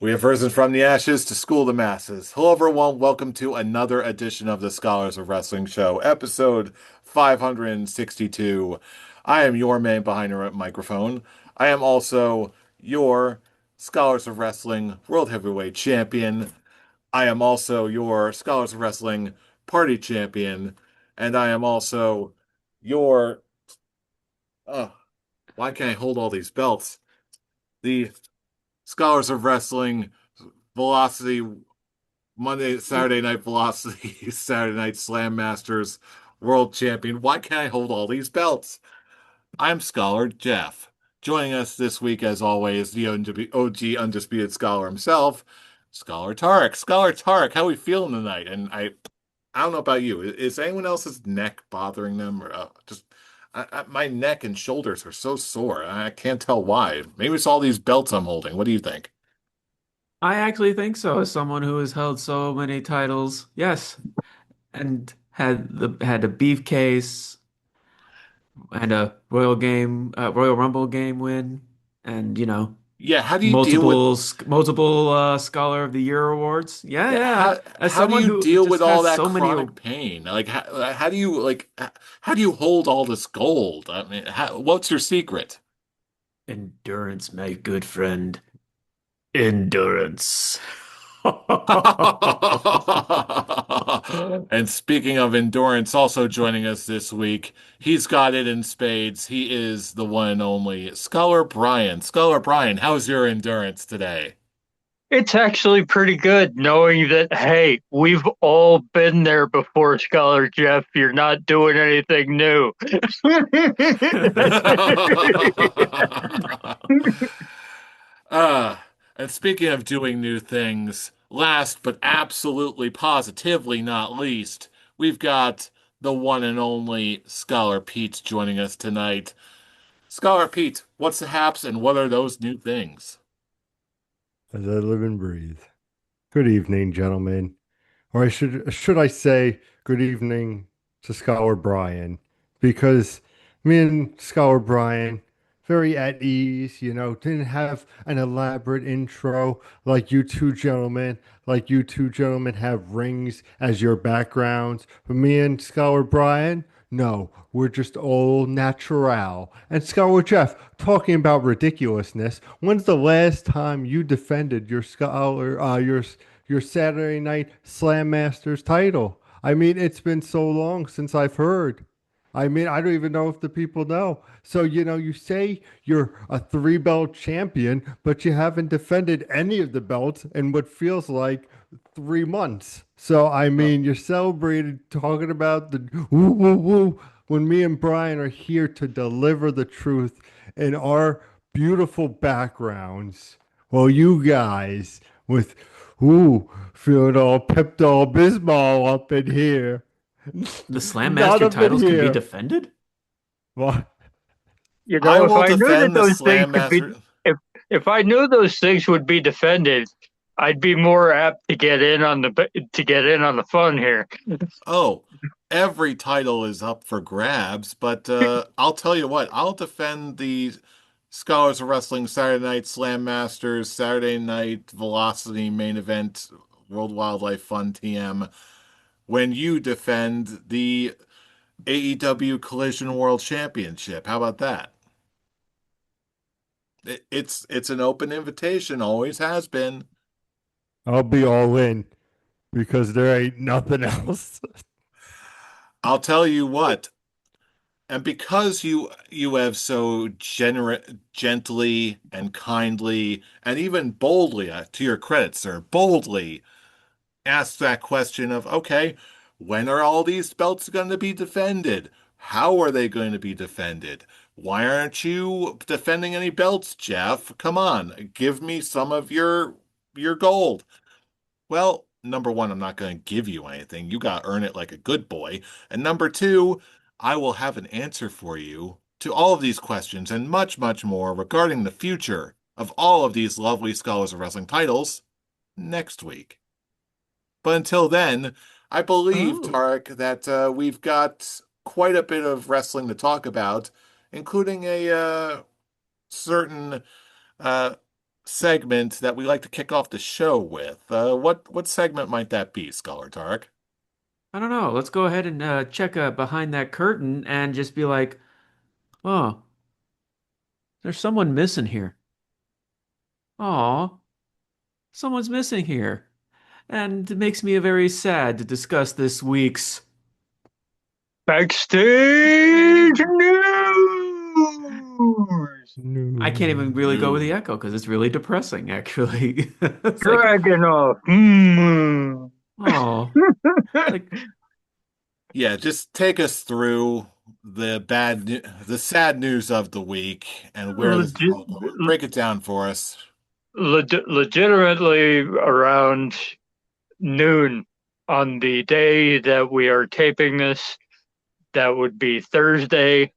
We have risen from the ashes to school the masses. Hello, everyone. Welcome to another edition of the Scholars of Wrestling Show, episode 562. I am your man behind the microphone. I am also your Scholars of Wrestling World Heavyweight Champion. I am also your Scholars of Wrestling Party Champion. And I am also your. Uh, why can't I hold all these belts? The Scholars of Wrestling Velocity Saturday Night Velocity, Saturday Night Slam Masters World Champion. Why can't I hold all these belts? I'm Scholar Jeff. Joining us this week, as always, the OG Undisputed Scholar himself, Scholar Tarek. Scholar Tarek, how are we feeling tonight? And I don't know about you. Is anyone else's neck bothering them? Or my neck and shoulders are so sore. I can't tell why. Maybe it's all these belts I'm holding. What do you think? I actually think so. As someone who has held so many titles, yes, and had a beef case and a Royal Rumble game win, and Yeah, how do you deal with multiple Scholar of the Year awards. Yeah, Yeah, yeah. As how do someone you who deal with just all has that so many, chronic pain? Like how do you how do you hold all this gold? I mean, what's your secret? endurance, my good friend, endurance. And speaking of endurance, also joining us this week, he's got it in spades. He is the one and only Scholar Brian. Scholar Brian, how's your endurance today? It's actually pretty good knowing that, hey, we've all been there before, Scholar Jeff. You're not doing anything new. Uh, and speaking of doing new things, last but absolutely positively not least, we've got the one and only Scholar Pete joining us tonight. Scholar Pete, what's the haps and what are those new things? As I live and breathe. Good evening, gentlemen. Or should I say good evening to Scholar Brian, because me and Scholar Brian very at ease, didn't have an elaborate intro like you two gentlemen have rings as your backgrounds. But me and Scholar Brian, no, we're just all natural. And Scholar Jeff, talking about ridiculousness, when's the last time you defended your Saturday Night Slam Masters title? I mean, it's been so long since I've heard. I mean, I don't even know if the people know. So, you say you're a three belt champion, but you haven't defended any of the belts in what feels like 3 months. So, I Oh, mean, you're celebrated talking about the woo woo woo when me and Brian are here to deliver the truth in our beautiful backgrounds. Well, you guys with feeling all Pepto Bismol up in here. The Slam Not Master up in titles can be here. defended? What? You I know, if will I knew that defend the those things Slam could be, Master. if I knew those things would be defended, I'd be more apt to get in on the fun here. Oh, every title is up for grabs, but I'll tell you what, I'll defend the Scholars of Wrestling Saturday Night Slam Masters, Saturday Night Velocity Main Event, World Wildlife Fund TM, when you defend the AEW Collision World Championship. How about that? It's an open invitation, always has been. I'll be all in because there ain't nothing else. I'll tell you what, and because you have so gently and kindly and even boldly, to your credit, sir, boldly asked that question of, okay, when are all these belts going to be defended? How are they going to be defended? Why aren't you defending any belts, Jeff? Come on, give me some of your gold. Well, number one, I'm not going to give you anything. You got to earn it like a good boy. And number two, I will have an answer for you to all of these questions and much, much more regarding the future of all of these lovely Scholars of Wrestling titles next week. But until then, I believe, Oh. Tarek, that we've got quite a bit of wrestling to talk about, including a certain uh, segment that we like to kick off the show with. What segment might that be, Scholar Tark? I don't know. Let's go ahead and check behind that curtain and just be like, oh, there's someone missing here. Aw, someone's missing here. And it makes me very sad to discuss this week's. Backstage news. I can't even really go with the Ooh. echo because it's really depressing, actually. It's like, Dragunov. Hmm. oh, it's like, Yeah, just take us through the sad news of the week and where this is Legit, all going. Break it down for us. legitimately around noon on the day that we are taping this. That would be Thursday.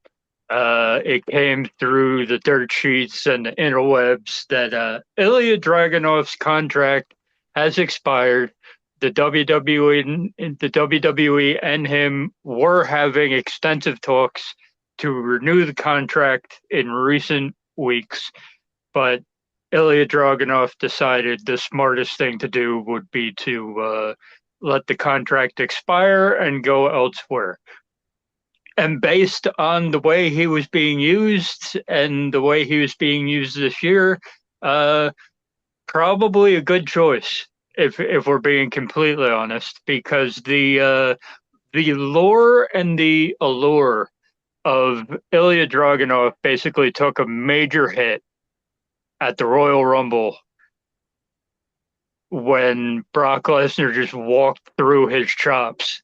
It came through the dirt sheets and the interwebs that Ilya Dragunov's contract has expired. The WWE and him were having extensive talks to renew the contract in recent weeks, but Ilya Dragunov decided the smartest thing to do would be to let the contract expire and go elsewhere. And based on the way he was being used and the way he was being used this year, uh, probably a good choice if we're being completely honest, because the lore and the allure of Ilya Dragunov basically took a major hit at the Royal Rumble when Brock Lesnar just walked through his chops,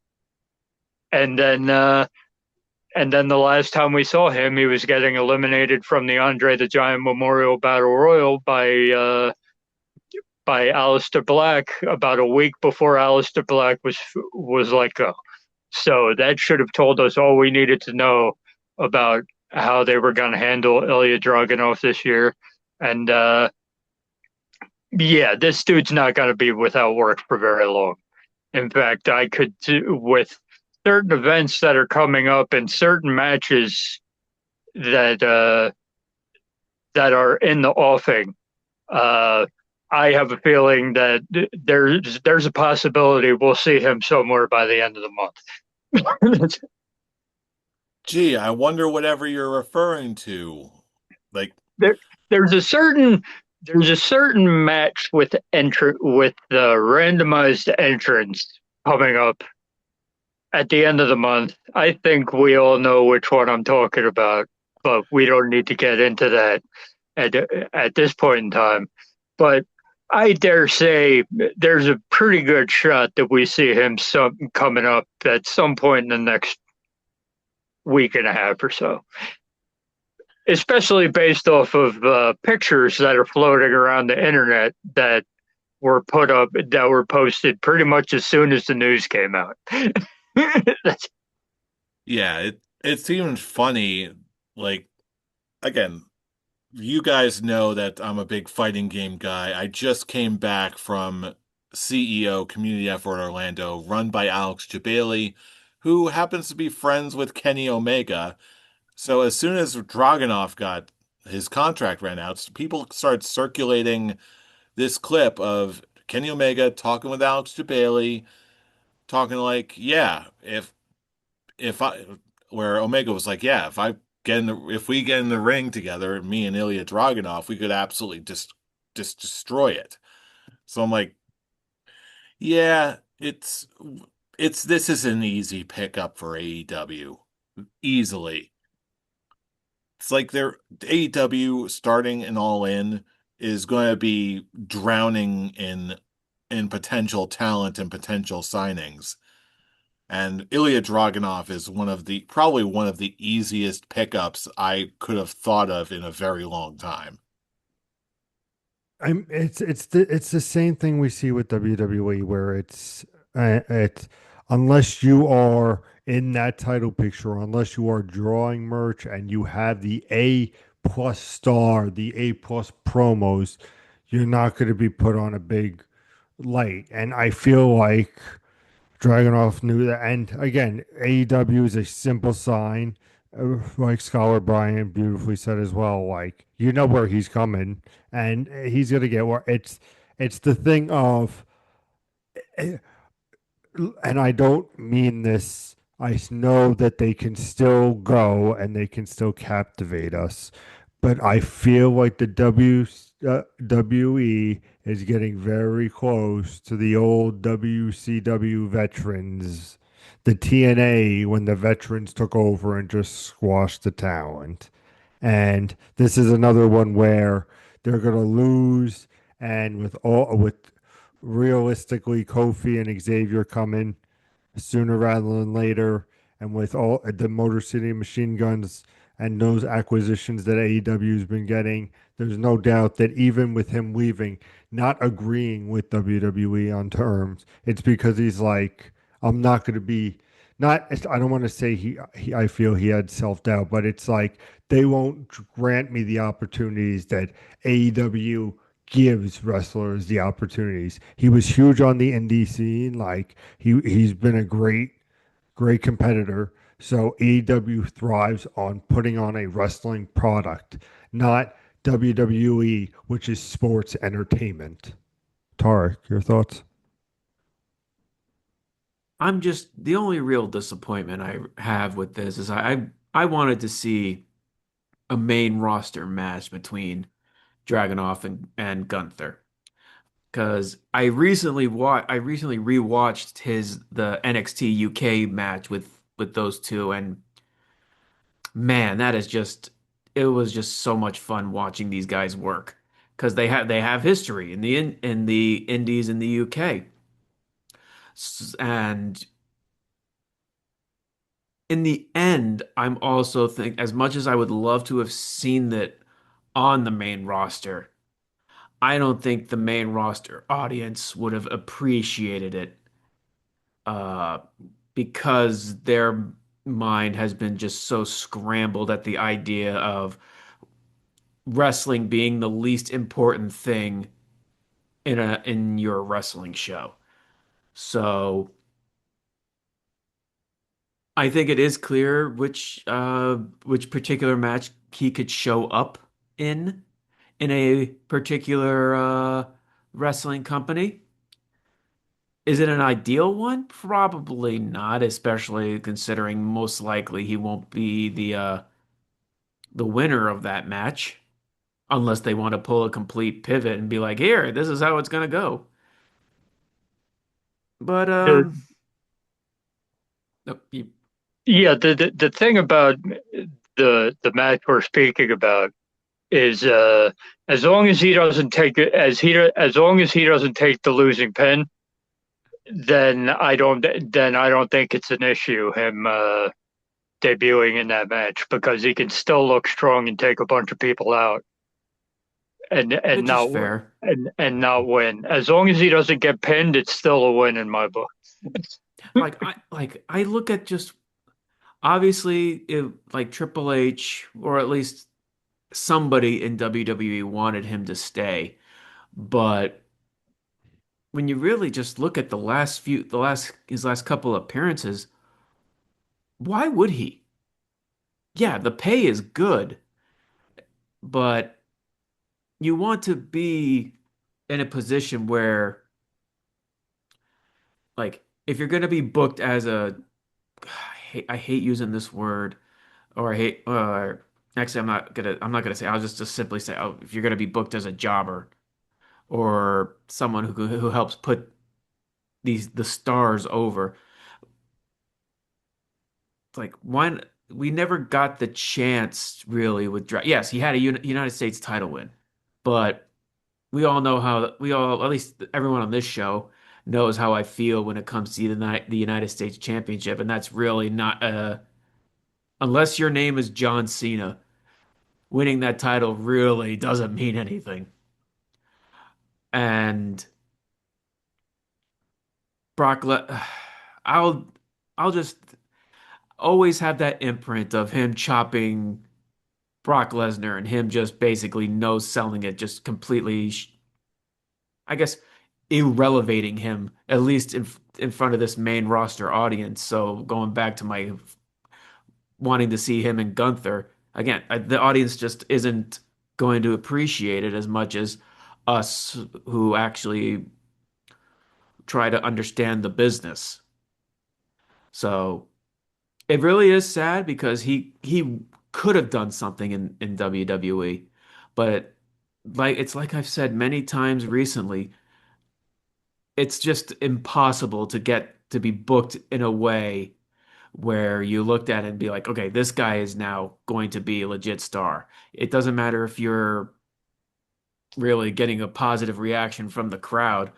and then the last time we saw him, he was getting eliminated from the Andre the Giant Memorial Battle Royal by Aleister Black about a week before Aleister Black was let go. So that should have told us all we needed to know about how they were going to handle Ilya Dragunov this year. And yeah, this dude's not going to be without work for very long. In fact, I could with certain events that are coming up and certain matches that that are in the offing. Uh, I have a feeling that there's a possibility we'll see him somewhere by the end of the month. Gee, I wonder whatever you're referring to. Like, there, there's a certain match with with the randomized entrance coming up at the end of the month. I think we all know which one I'm talking about, but we don't need to get into that at this point in time. But I dare say there's a pretty good shot that we see him coming up at some point in the next week and a half or so. Especially based off of pictures that are floating around the internet that were posted pretty much as soon as the news came out. yeah, it's even funny. Like, again, you guys know that I'm a big fighting game guy. I just came back from CEO Community Effort Orlando, run by Alex Jabali, who happens to be friends with Kenny Omega. So as soon as Dragunov got his contract ran out, people started circulating this clip of Kenny Omega talking with Alex Jabali, talking like, yeah, if I where Omega was like, yeah, if we get in the ring together, me and Ilya Dragunov, we could absolutely just destroy it. So I'm like, yeah, it's this is an easy pickup for AEW. Easily. It's like their AEW starting and all in is going to be drowning in potential talent and potential signings. And Ilya Dragunov is probably one of the easiest pickups I could have thought of in a very long time. It's the same thing we see with WWE where it's unless you are in that title picture, unless you are drawing merch and you have the A+ star, the A+ promos, you're not going to be put on a big light. And I feel like Dragunov knew that. And again, AEW is a simple sign. like Scholar Brian beautifully said as well, like you know where he's coming, and he's gonna get where it's the thing of, and I don't mean this. I know that they can still go and they can still captivate us, but I feel like the WE is getting very close to the old WCW veterans, the TNA when the veterans took over and just squashed the talent. And this is another one where they're going to lose, and with realistically Kofi and Xavier coming sooner rather than later, and with all the Motor City Machine Guns and those acquisitions that AEW has been getting, there's no doubt that even with him leaving, not agreeing with WWE on terms, it's because he's like, I'm not going to be. Not, I don't want to say I feel he had self doubt, but it's like they won't grant me the opportunities that AEW gives wrestlers the opportunities. He was huge on the indie scene. Like he's been a great competitor. So AEW thrives on putting on a wrestling product, not WWE, which is sports entertainment. Tarek, your thoughts? I'm just the only real disappointment I have with this is I wanted to see a main roster match between Dragunov and Gunther because I recently rewatched his the NXT UK match with those two, and man, that is just it was just so much fun watching these guys work because they have history in the indies in the UK. And in the end, I'm also think as much as I would love to have seen that on the main roster, I don't think the main roster audience would have appreciated it uh, because their mind has been just so scrambled at the idea of wrestling being the least important thing in your wrestling show. So I think it is clear which particular match he could show up in a particular wrestling company. Is it an ideal one? Probably not, especially considering most likely he won't be the winner of that match unless they want to pull a complete pivot and be like, "Here, this is how it's gonna go." But The, no, yeah, the thing about the match we're speaking about is as long as he doesn't take it as long as he doesn't take the losing pin, then I don't think it's an issue him debuting in that match because he can still look strong and take a bunch of people out and which is not fair. and not win. As long as he doesn't get pinned, it's still a win in my book. I look at just obviously it, like Triple H or at least somebody in WWE wanted him to stay, but when you really just look at the last his last couple appearances, why would he? Yeah, the pay is good, but you want to be in a position where like if you're going to be booked as a I hate using this word or I hate actually I'm not gonna say I'll just simply say oh if you're gonna be booked as a jobber or someone who helps put the stars over like one we never got the chance really with yes he had a United States title win but we all know how we all at least everyone on this show knows how I feel when it comes to the United States Championship and that's really not unless your name is John Cena winning that title really doesn't mean anything. And Brock, I'll I'll just always have that imprint of him chopping Brock Lesnar and him just basically no selling it, just completely, I guess, irrelevating him at least in front of this main roster audience. So going back to my wanting to see him and Gunther. Again, the audience just isn't going to appreciate it as much as us who actually try to understand the business. So it really is sad because he could have done something in WWE, but it's like I've said many times recently, it's just impossible to get to be booked in a way where you looked at it and be like, okay, this guy is now going to be a legit star. It doesn't matter if you're really getting a positive reaction from the crowd.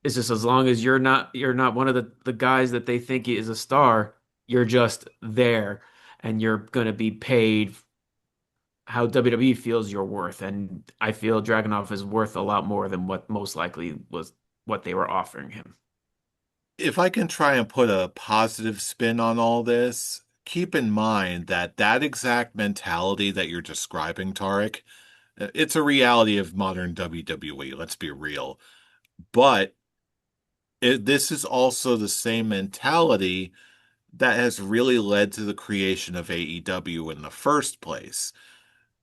It's just as long as you're not one of the guys that they think is a star, you're just there and you're going to be paid how WWE feels you're worth. And I feel Dragunov is worth a lot more than what most likely was what they were offering him. If I can try and put a positive spin on all this, keep in mind that that exact mentality that you're describing, Tarek, it's a reality of modern WWE, let's be real. But this is also the same mentality that has really led to the creation of AEW in the first place.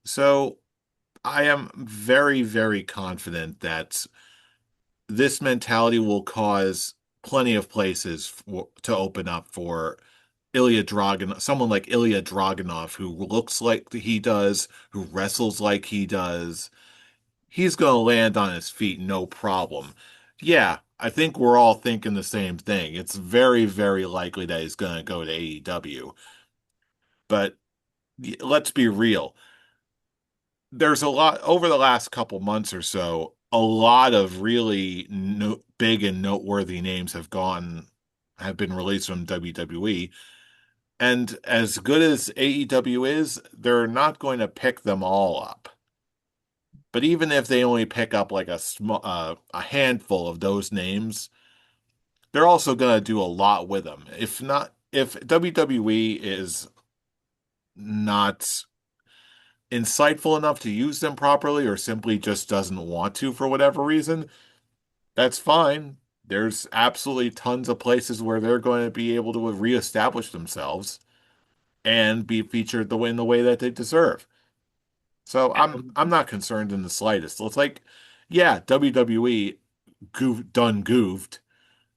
So I am very, very confident that this mentality will cause plenty of places to open up for Ilya Dragunov, someone like Ilya Dragunov, who looks like he does, who wrestles like he does. He's going to land on his feet, no problem. Yeah, I think we're all thinking the same thing. It's very, very likely that he's going to go to AEW. But let's be real. There's a lot over the last couple months or so, a lot of really big and noteworthy names have been released from WWE. And as good as AEW is, they're not going to pick them all up. But even if they only pick up like a handful of those names, they're also going to do a lot with them. If WWE is not insightful enough to use them properly or simply just doesn't want to for whatever reason, that's fine. There's absolutely tons of places where they're going to be able to reestablish themselves and be featured in the way that they deserve. So I'm not concerned in the slightest. So it's like, yeah, WWE goofed,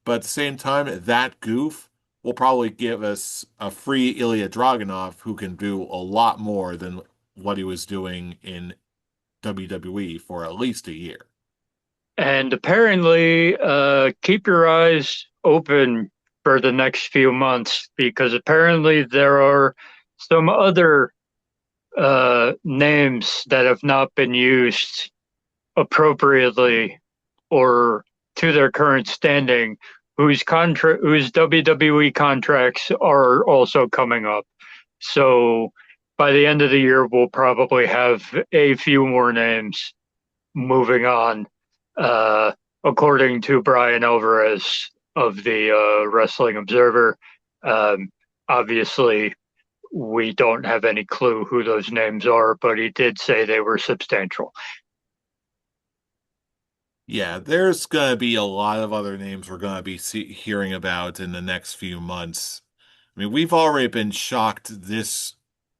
but at the same time, that goof will probably give us a free Ilya Dragunov who can do a lot more than what he was doing in WWE for at least a year. And apparently, keep your eyes open for the next few months because apparently there are some other names that have not been used appropriately or to their current standing, whose WWE contracts are also coming up. So by the end of the year, we'll probably have a few more names moving on, uh, according to Brian Alvarez of the Wrestling Observer. Um, Obviously, we don't have any clue who those names are, but he did say they were substantial. Yeah, there's going to be a lot of other names we're going to be hearing about in the next few months. I mean, we've already been shocked this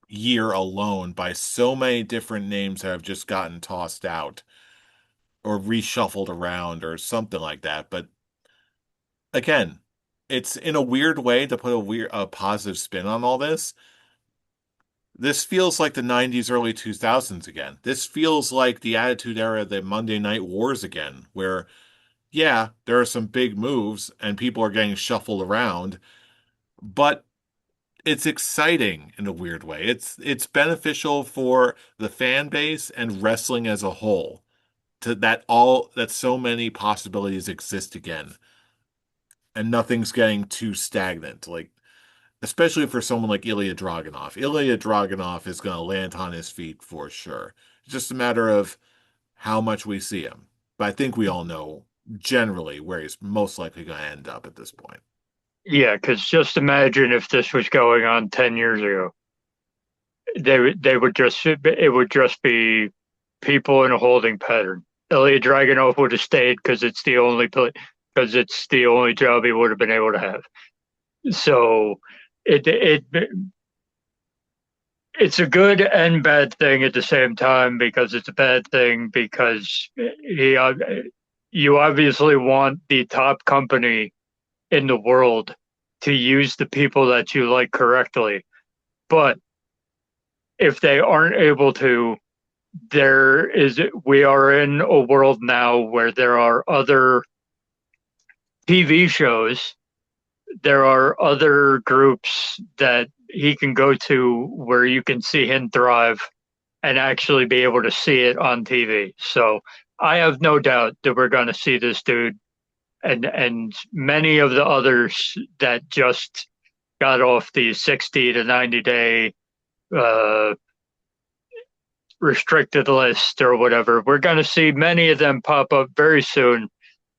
year alone by so many different names that have just gotten tossed out or reshuffled around or something like that. But again, it's in a weird way to put a positive spin on all this. This feels like the 90s, early 2000s again. This feels like the Attitude Era, the Monday Night Wars again, where, yeah, there are some big moves and people are getting shuffled around, but it's exciting in a weird way. It's beneficial for the fan base and wrestling as a whole that so many possibilities exist again and nothing's getting too stagnant. Like especially for someone like Ilya Dragunov. Ilya Dragunov is going to land on his feet for sure. It's just a matter of how much we see him. But I think we all know generally where he's most likely going to end up at this point. Yeah, because just imagine if this was going on 10 years ago, they would just it would just be people in a holding pattern. Ilya Dragunov would have stayed because it's the only job he would have been able to have. So it it's a good and bad thing at the same time because it's a bad thing because you obviously want the top company in the world to use the people that you like correctly. But if they aren't able to, we are in a world now where there are other TV shows, there are other groups that he can go to where you can see him thrive and actually be able to see it on TV. So I have no doubt that we're going to see this dude and many of the others that just got off the 60 to 90-day uh, restricted list or whatever. We're going to see many of them pop up very soon,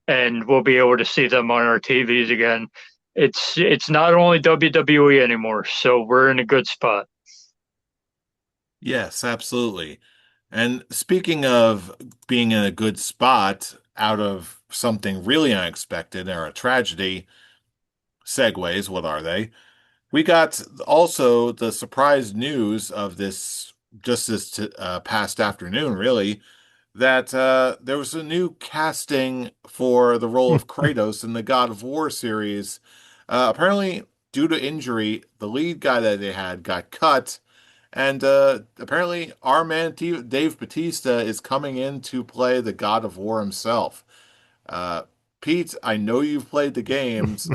and we'll be able to see them on our TVs again. It's not only WWE anymore, so we're in a good spot. Yes, absolutely. And speaking of being in a good spot out of something really unexpected or a tragedy, segues, what are they? We got also the surprise news of this just this past afternoon, really, that there was a new casting for the role of Kratos in the God of War series. Apparently, due to injury, the lead guy that they had got cut, and apparently, our man Dave Bautista is coming in to play the God of War himself. Uh, Pete, I know you've played the games.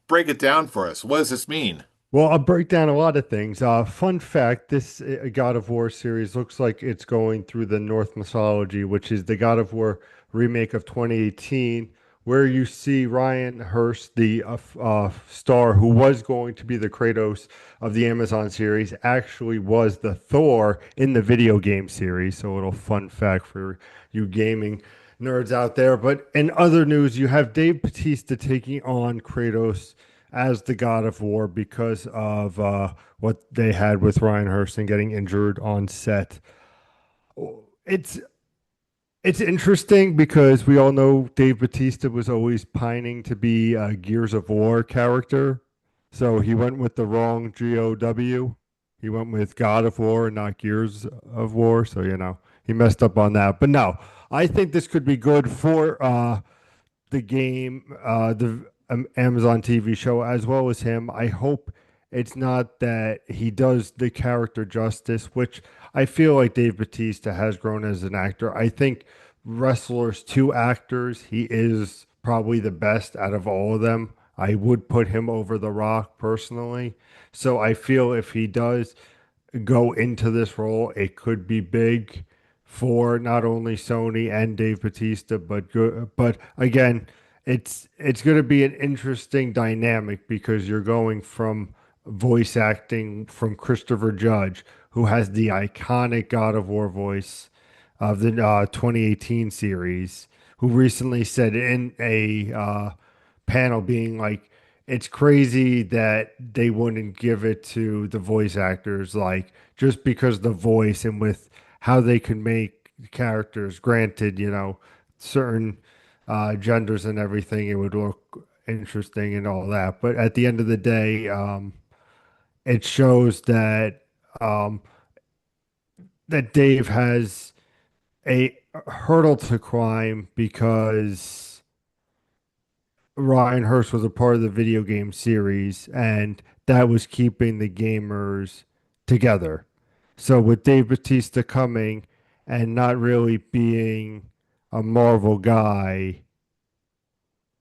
Break it down for us. What does this mean? Well, I'll break down a lot of things. Fun fact, this God of War series looks like it's going through the Norse mythology, which is the God of War remake of 2018, where you see Ryan Hurst, the star who was going to be the Kratos of the Amazon series, actually was the Thor in the video game series. So a little fun fact for you gaming nerds out there. But in other news, you have Dave Bautista taking on Kratos as the God of War because of what they had with Ryan Hurston getting injured on set. It's it's interesting because we all know Dave Bautista was always pining to be a Gears of War character, so he went with the wrong GOW. He went with God of War and not Gears of War, so he messed up on that. But no, I think this could be good for the game, the Amazon TV show, as well as him. I hope it's not that he does the character justice, which I feel like Dave Bautista has grown as an actor. I think wrestlers to actors, he is probably the best out of all of them. I would put him over The Rock personally. So I feel if he does go into this role, it could be big for not only Sony and Dave Bautista, but again, it's going to be an interesting dynamic because you're going from voice acting from Christopher Judge, who has the iconic God of War voice of the 2018 series, who recently said in a panel being like, it's crazy that they wouldn't give it to the voice actors, like just because the voice and with how they can make characters, granted, certain genders and everything, it would look interesting and all that. But at the end of the day, it shows um, that Dave has a hurdle to climb because Ryan Hurst was a part of the video game series, and that was keeping the gamers together. So with Dave Bautista coming and not really being a Marvel guy,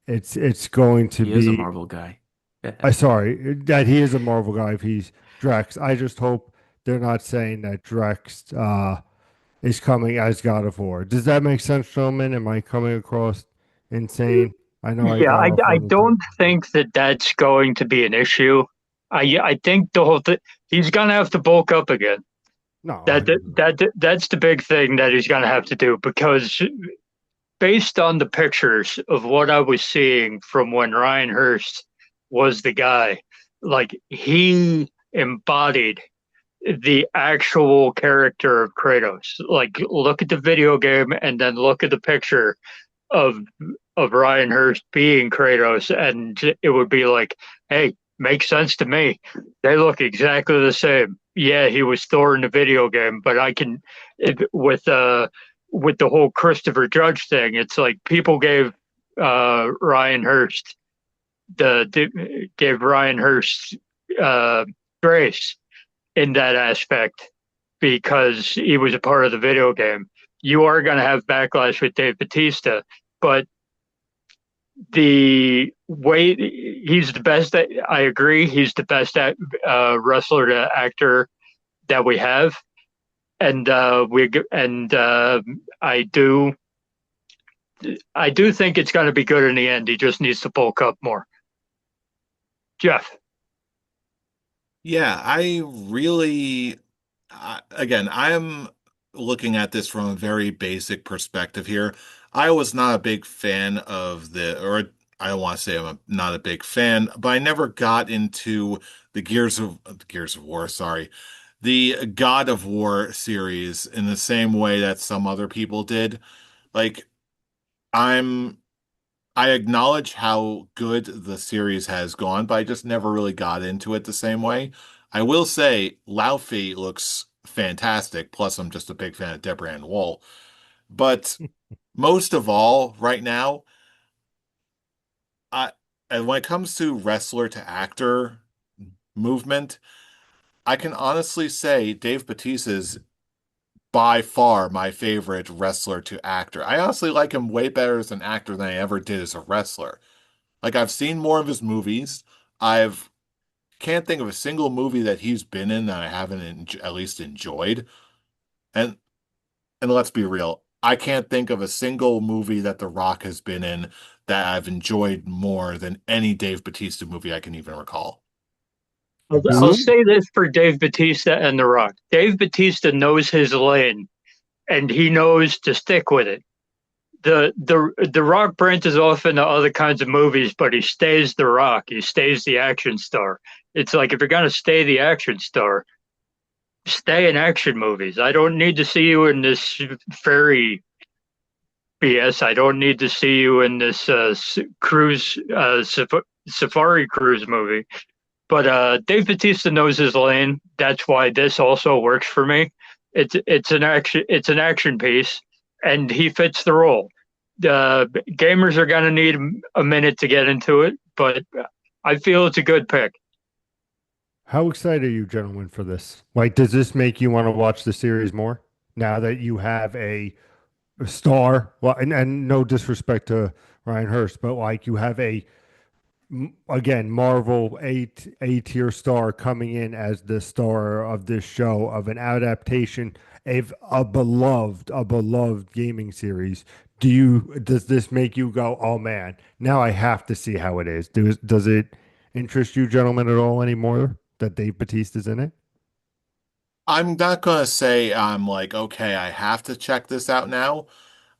it's going to He is a be. Marvel guy. Sorry, that he is a Marvel guy if he's Drax. I just hope they're not saying that Drax is coming as God of War. Does that make sense, gentlemen? Am I coming across insane? I know I Yeah, got off I on the don't think that that's going to be an issue. I think the whole thing, he's gonna have to bulk up again. no. That's the big thing that he's gonna have to do because based on the pictures of what I was seeing from when Ryan Hurst was the guy, like he embodied the actual character of Kratos. Like look at the video game and then look at the picture of Ryan Hurst being Kratos, and it would be like, hey, makes sense to me. They look exactly the same. yeah, he was Thor in the video game, but I can with the whole Christopher Judge thing, it's like people gave Ryan Hurst gave Ryan Hurst uh, grace in that aspect because he was a part of the video game. You are going to have backlash with Dave Batista, but the way he's the best, I agree, he's the best wrestler to actor that we have, and I do think it's going to be good in the end. He just needs to bulk up more. Jeff, Yeah, I really, again, I'm looking at this from a very basic perspective here. I was not a big fan of or I don't want to say not a big fan, but I never got into the Gears of War, sorry, the God of War series in the same way that some other people did. Like, I'm I acknowledge how good the series has gone, but I just never really got into it the same way. I will say Laufey looks fantastic. Plus, I'm just a big fan of Deborah Ann Woll. But most of all, right now, I and when it comes to wrestler to actor movement, I can honestly say Dave Batista is by far my favorite wrestler to actor. I honestly like him way better as an actor than I ever did as a wrestler. Like I've seen more of his movies. I've can't think of a single movie that he's been in that I haven't at least enjoyed. And let's be real, I can't think of a single movie that The Rock has been in that I've enjoyed more than any Dave Bautista movie I can even recall. I'll Who? say this for Dave Batista and The Rock. Dave Batista knows his lane and he knows to stick with it. The Rock branches off into other kinds of movies, but he stays The Rock. He stays the action star. It's like if you're gonna stay the action star, stay in action movies. I don't need to see you in this fairy BS. I don't need to see you in this cruise safari cruise movie. But Dave Batista knows his lane. That's why this also works for me. It's an action piece, and he fits the role. The gamers are gonna need a minute to get into it, but I feel it's a good pick. How excited are you, gentlemen, for this? Like, does this make you want to watch the series more now that you have a star? Well, and no disrespect to Ryan Hurst, but like you have again, Marvel A tier star coming in as the star of this show of an adaptation of a beloved gaming series. Does this make you go, oh man, now I have to see how it is? Does it interest you, gentlemen, at all anymore that Dave Bautista's in it? I'm not gonna say I'm like, okay, I have to check this out now.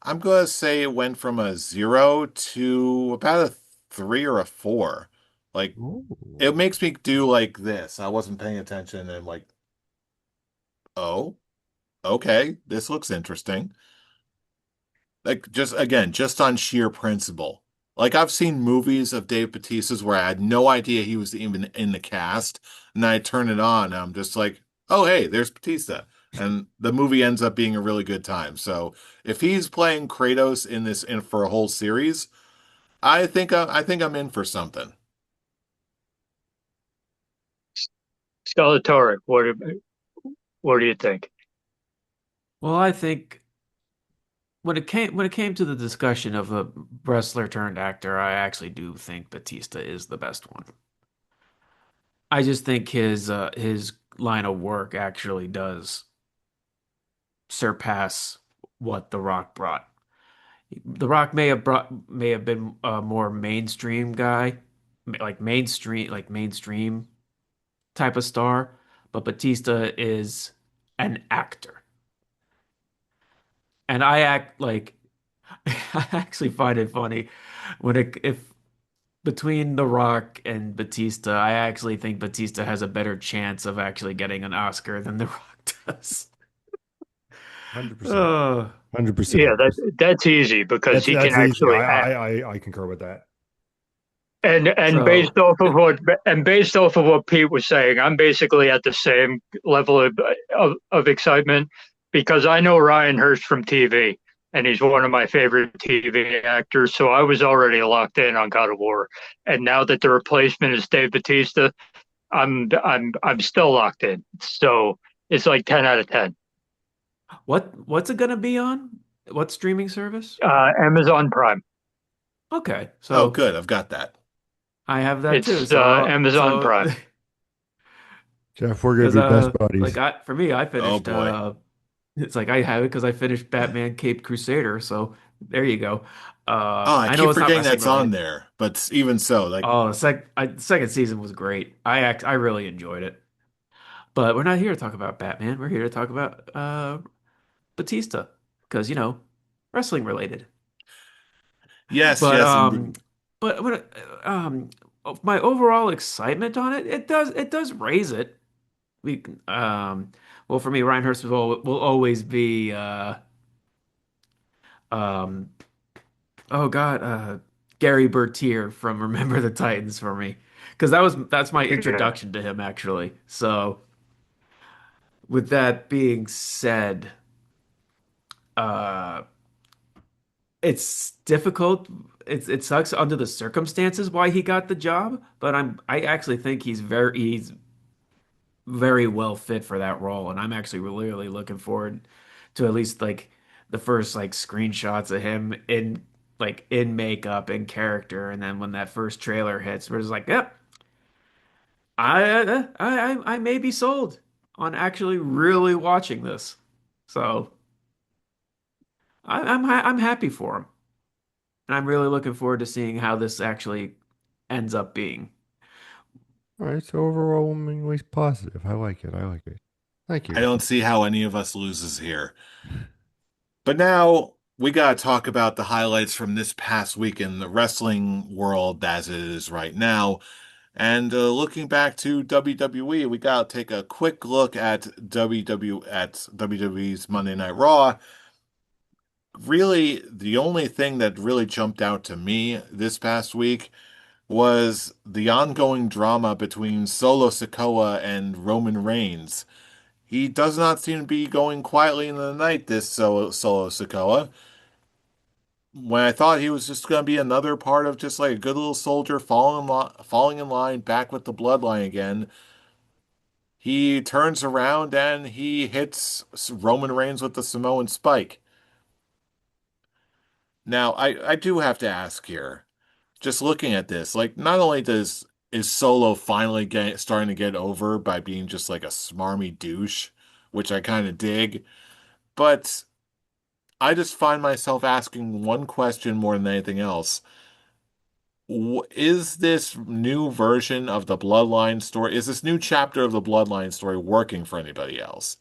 I'm gonna say it went from a 0 to about a 3 or a 4. Like Ooh. it makes me do like this. I wasn't paying attention and like, oh, okay, this looks interesting. Like just again, just on sheer principle. Like I've seen movies of Dave Bautista's where I had no idea he was even in the cast, and I turn it on, and I'm just like, oh hey, there's Batista. And the movie ends up being a really good time. So if he's playing Kratos in this in for a whole series, I think I'm in for something. Skeletor, what do you think? Well, I think when it came to the discussion of a wrestler turned actor, I actually do think Batista is the best one. I just think his line of work actually does surpass what The Rock brought. The Rock may have been a more mainstream guy, like mainstream type of star, but Batista is an actor. And I act like I actually find it funny when it if between The Rock and Batista, I actually think Batista has a better chance of actually getting an Oscar than The Rock does. 100%. Uh, 100%. Yeah, that's easy because he can That's easy. actually act. I concur with that. And So based off of what Pete was saying, I'm basically at the same level of excitement because I know Ryan Hurst from TV, and he's one of my favorite TV actors. So I was already locked in on God of War, and now that the replacement is Dave Bautista, I'm still locked in. So it's like 10 out of 10. what's it gonna be on? What streaming service? Amazon Prime. Okay, Oh, so good. I've got that. I have that too. It's So Amazon so Prime. Jeff, we're gonna because be best like buddies. I for me I Oh finished boy. it's like I have it because I finished Batman Caped Crusader. So there you go. Oh, I I know keep it's not forgetting wrestling that's on related. there, but even so, like, Oh, the second season was great. I really enjoyed it. But we're not here to talk about Batman. We're here to talk about Batista because wrestling related. yes, But yes, um and but what my overall excitement on it, it does raise it. We well, for me, Ryan Hurst will always be um oh God, Gary Bertier from Remember the Titans for me. Because that's my Yeah. introduction to him actually. So with that being said, uh it's difficult. It sucks under the circumstances why he got the job, but I actually think he's very well fit for that role, and I'm actually really looking forward to at least like the first like screenshots of him in makeup and character, and then when that first trailer hits, we're just like, yep, I may be sold on actually really watching this. So I'm happy for him, and I'm really looking forward to seeing how this actually ends up being. All right, so overwhelmingly positive. I like it. I like it. Thank I you. don't see how any of us loses here. But now we gotta talk about the highlights from this past week in the wrestling world as it is right now. And looking back to WWE, we gotta take a quick look at WWE's Monday Night Raw. Really, the only thing that really jumped out to me this past week was the ongoing drama between Solo Sikoa and Roman Reigns. He does not seem to be going quietly in the night, this Solo Sikoa. When I thought he was just going to be another part of just like a good little soldier falling in line back with the bloodline again, he turns around and he hits Roman Reigns with the Samoan spike. Now, I do have to ask here, just looking at this, like not only does is Solo finally starting to get over by being just like a smarmy douche, which I kind of dig, but I just find myself asking one question more than anything else. Is this new version of the Bloodline story, is this new chapter of the Bloodline story working for anybody else?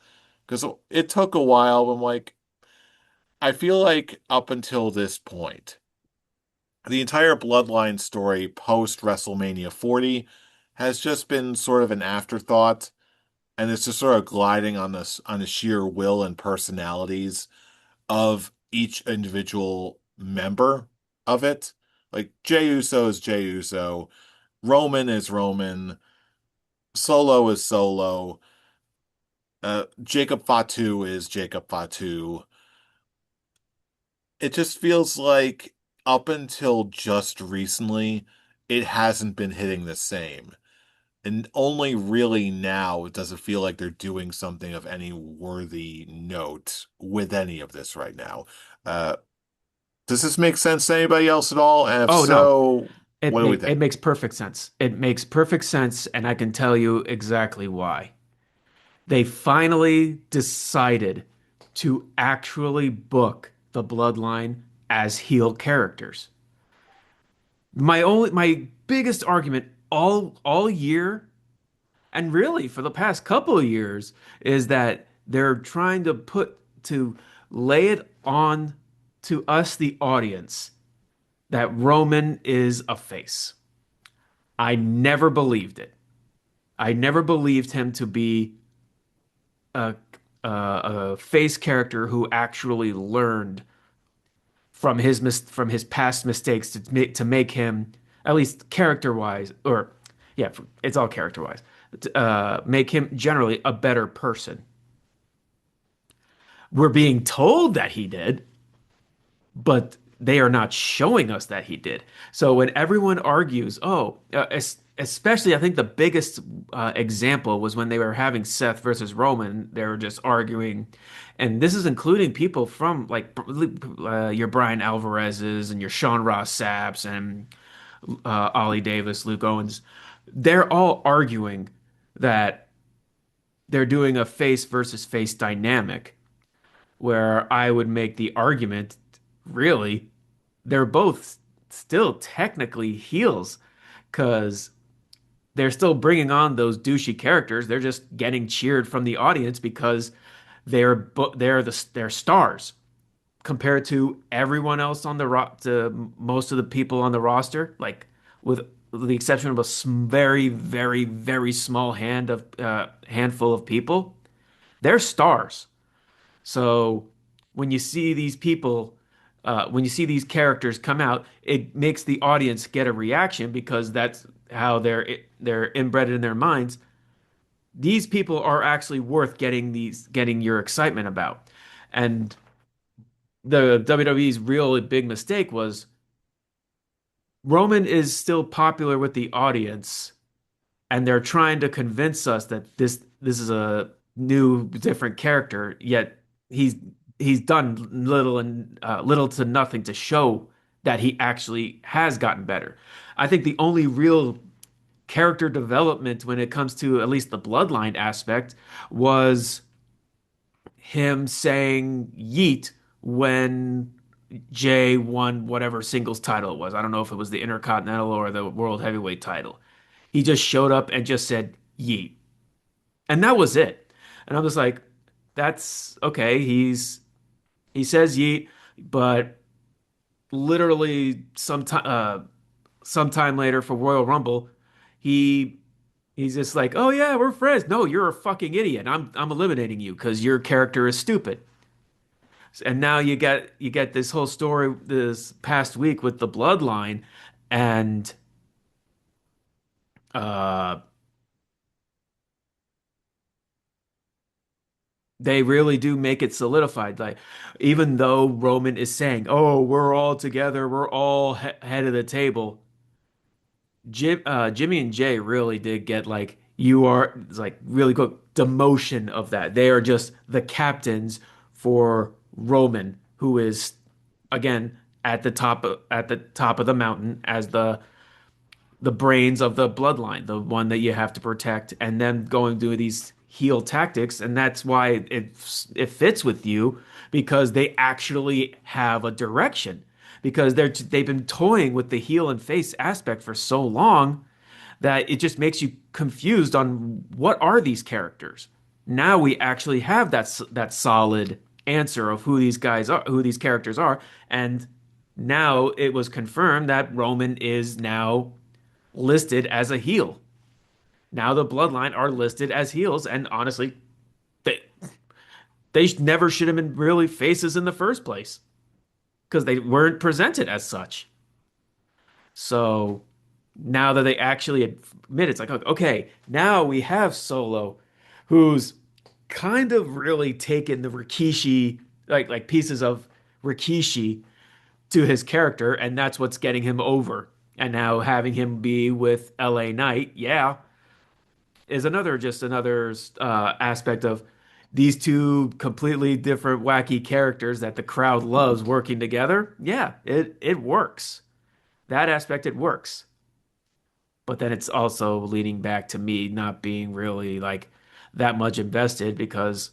Because it took a while. I'm like, I feel like up until this point, the entire Bloodline story post WrestleMania 40 has just been sort of an afterthought, and it's just sort of gliding on this on the sheer will and personalities of each individual member of it. Like Jey Uso is Jey Uso, Roman is Roman, Solo is Solo, Jacob Fatu is Jacob Fatu. It just feels like up until just recently, it hasn't been hitting the same. And only really now does it feel like they're doing something of any worthy note with any of this right now. Uh, does this make sense to anybody else at all? And if Oh no, so, what do we it think? makes perfect sense. It makes perfect sense, and I can tell you exactly why. They finally decided to actually book the Bloodline as heel characters. My biggest argument all year, and really for the past couple of years, is that they're trying to lay it on to us, the audience, that Roman is a face. I never believed it. I never believed him to be a, a face character who actually learned from his past mistakes to make him at least character wise, or yeah, it's all character wise, make him generally a better person. We're being told that he did, but they are not showing us that he did. So when everyone argues, especially I think the biggest example was when they were having Seth versus Roman. They were just arguing, and this is including people from like your Brian Alvarez's and your Sean Ross Sapps and Ollie Davis, Luke Owens. They're all arguing that they're doing a face versus face dynamic, where I would make the argument, really, they're both still technically heels because they're still bringing on those douchey characters. They're just getting cheered from the audience because they're stars compared to everyone else on to most of the people on the roster, like with the exception of a very, very, very small handful of people. They're stars. So when you see these people, when you see these characters come out, it makes the audience get a reaction because that's how they're inbred in their minds. These people are actually worth getting your excitement about. And the WWE's real big mistake was Roman is still popular with the audience, and they're trying to convince us that this is a new different character, yet he's he's done little to nothing to show that he actually has gotten better. I think the only real character development when it comes to at least the bloodline aspect was him saying yeet when Jay won whatever singles title it was. I don't know if it was the Intercontinental or the World Heavyweight title. He just showed up and just said yeet. And that was it. And I'm just like, that's okay. He says yeet, but literally sometime later for Royal Rumble, he he's just like, "Oh yeah, we're friends." No, you're a fucking idiot. I'm eliminating you because your character is stupid. And now you get this whole story this past week with the bloodline, and uh they really do make it solidified. Like, even though Roman is saying, "Oh, we're all together, we're all head of the table," Jimmy and Jay really did get like you are it's like really good demotion of that. They are just the captains for Roman, who is again at the top of the mountain as the brains of the bloodline, the one that you have to protect, and then going through these heel tactics, and that's why it fits with you because they actually have a direction because they've been toying with the heel and face aspect for so long that it just makes you confused on what are these characters. Now we actually have that solid answer of who these guys are, who these characters are, and now it was confirmed that Roman is now listed as a heel. Now the Bloodline are listed as heels, and honestly, they they never should have been really faces in the first place because they weren't presented as such. So now that they actually admit it's like, okay, now we have Solo, who's kind of really taken the Rikishi, like pieces of Rikishi to his character, and that's what's getting him over. And now having him be with LA Knight, yeah, is another aspect of these two completely different wacky characters that the crowd loves working together. Yeah, it works. That aspect it works. But then it's also leading back to me not being really like that much invested because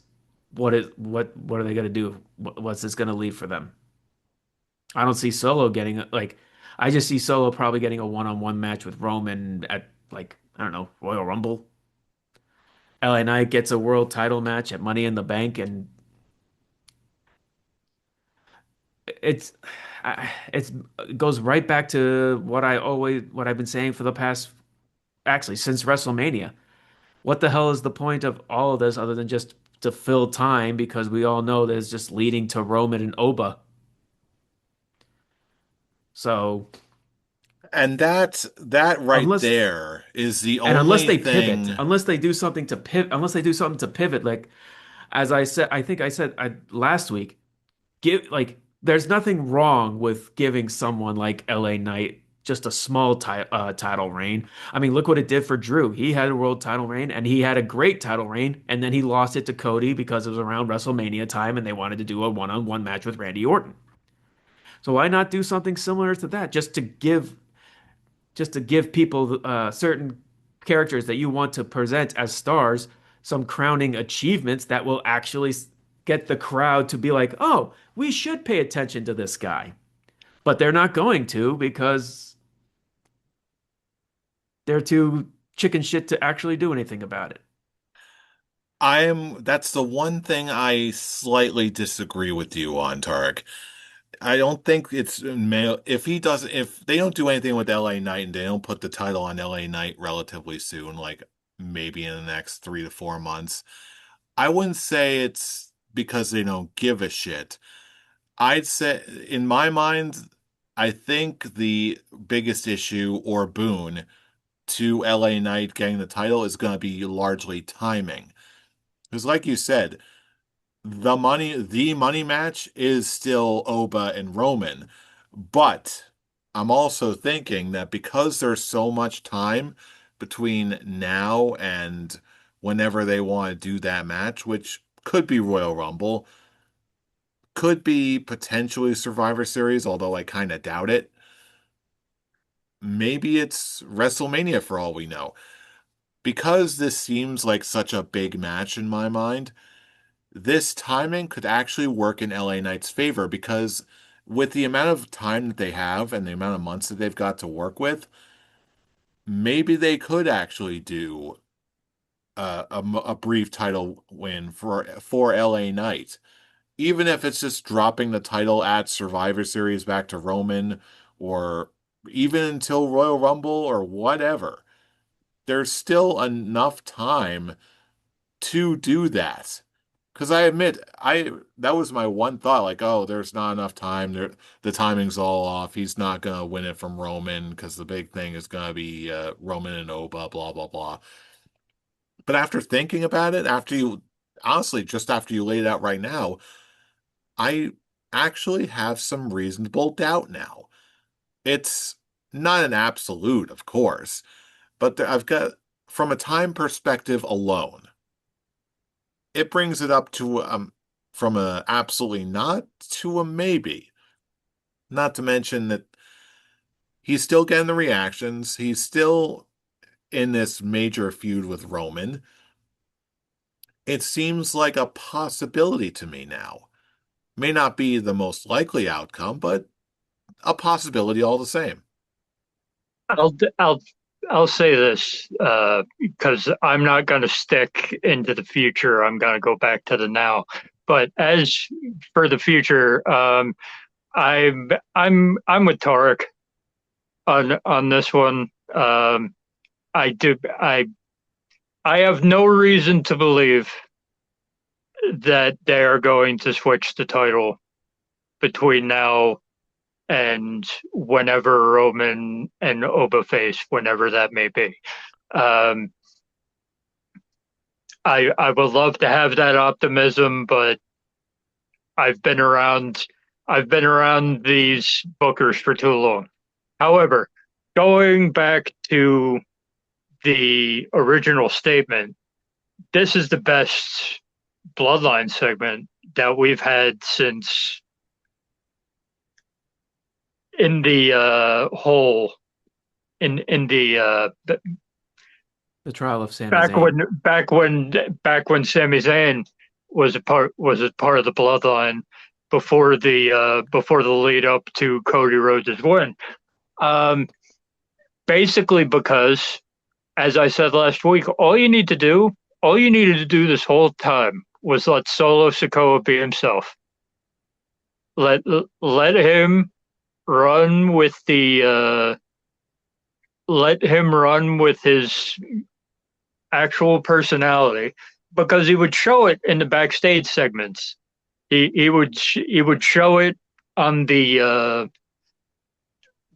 what are they going to do? What's this going to leave for them? I don't see Solo getting like I just see Solo probably getting a one-on-one match with Roman at like I don't know, Royal Rumble. LA Knight gets a world title match at Money in the Bank, and it's it's it goes right back to what I've been saying for the past actually since WrestleMania. What the hell is the point of all of this other than just to fill time because we all know that it's just leading to Roman and Oba. So And that right Unless there is the and unless only they pivot, thing. unless they do something to pivot, unless they do something to pivot, like as I said, I think I said last week, give like there's nothing wrong with giving someone like LA Knight just a small title reign. I mean, look what it did for Drew. He had a world title reign and he had a great title reign, and then he lost it to Cody because it was around WrestleMania time and they wanted to do a one-on-one match with Randy Orton. So why not do something similar to that just to give people certain characters that you want to present as stars some crowning achievements that will actually get the crowd to be like, oh, we should pay attention to this guy. But they're not going to because they're too chicken shit to actually do anything about it. That's the one thing I slightly disagree with you on, Tarek. I don't think it's male. If they don't do anything with LA Knight and they don't put the title on LA Knight relatively soon, like maybe in the next 3 to 4 months, I wouldn't say it's because they don't give a shit. I'd say, in my mind, I think the biggest issue or boon to LA Knight getting the title is going to be largely timing. Because, like you said, the money match is still Oba and Roman. But I'm also thinking that because there's so much time between now and whenever they want to do that match, which could be Royal Rumble, could be potentially Survivor Series, although I kind of doubt it. Maybe it's WrestleMania for all we know. Because this seems like such a big match in my mind, this timing could actually work in LA Knight's favor because with the amount of time that they have and the amount of months that they've got to work with, maybe they could actually do a brief title win for LA Knight, even if it's just dropping the title at Survivor Series back to Roman, or even until Royal Rumble or whatever. There's still enough time to do that. Because I admit, I that was my one thought, like, oh, there's not enough time. The timing's all off. He's not gonna win it from Roman because the big thing is gonna be Roman and Oba, blah blah blah. But after thinking about it, honestly, just after you laid it out right now, I actually have some reasonable doubt now. It's not an absolute, of course, but I've got, from a time perspective alone, it brings it up to from a absolutely not to a maybe. Not to mention that he's still getting the reactions. He's still in this major feud with Roman. It seems like a possibility to me now. May not be the most likely outcome, but a possibility all the same. I'll I'll I'll say this because I'm not going to stick into the future. I'm going to go back to the now. But as for the future, I'm with Tarek on this one. I do I have no reason to believe that they are going to switch the title between now and whenever Roman and Oba face, whenever that may be. Um, I would love to have that optimism, but I've been around I've been around these bookers for too long. However, going back to the original statement, this is the best Bloodline segment that we've had since in the whole in the The trial of Sami back Zayn. when back when Sami Zayn was a part of the Bloodline before the lead up to Cody Rhodes' win. Um, Basically because, as I said last week, all you needed to do this whole time was let Solo Sikoa be himself. Let let him run with the let him run with his actual personality because he would show it in the backstage segments. He would show it on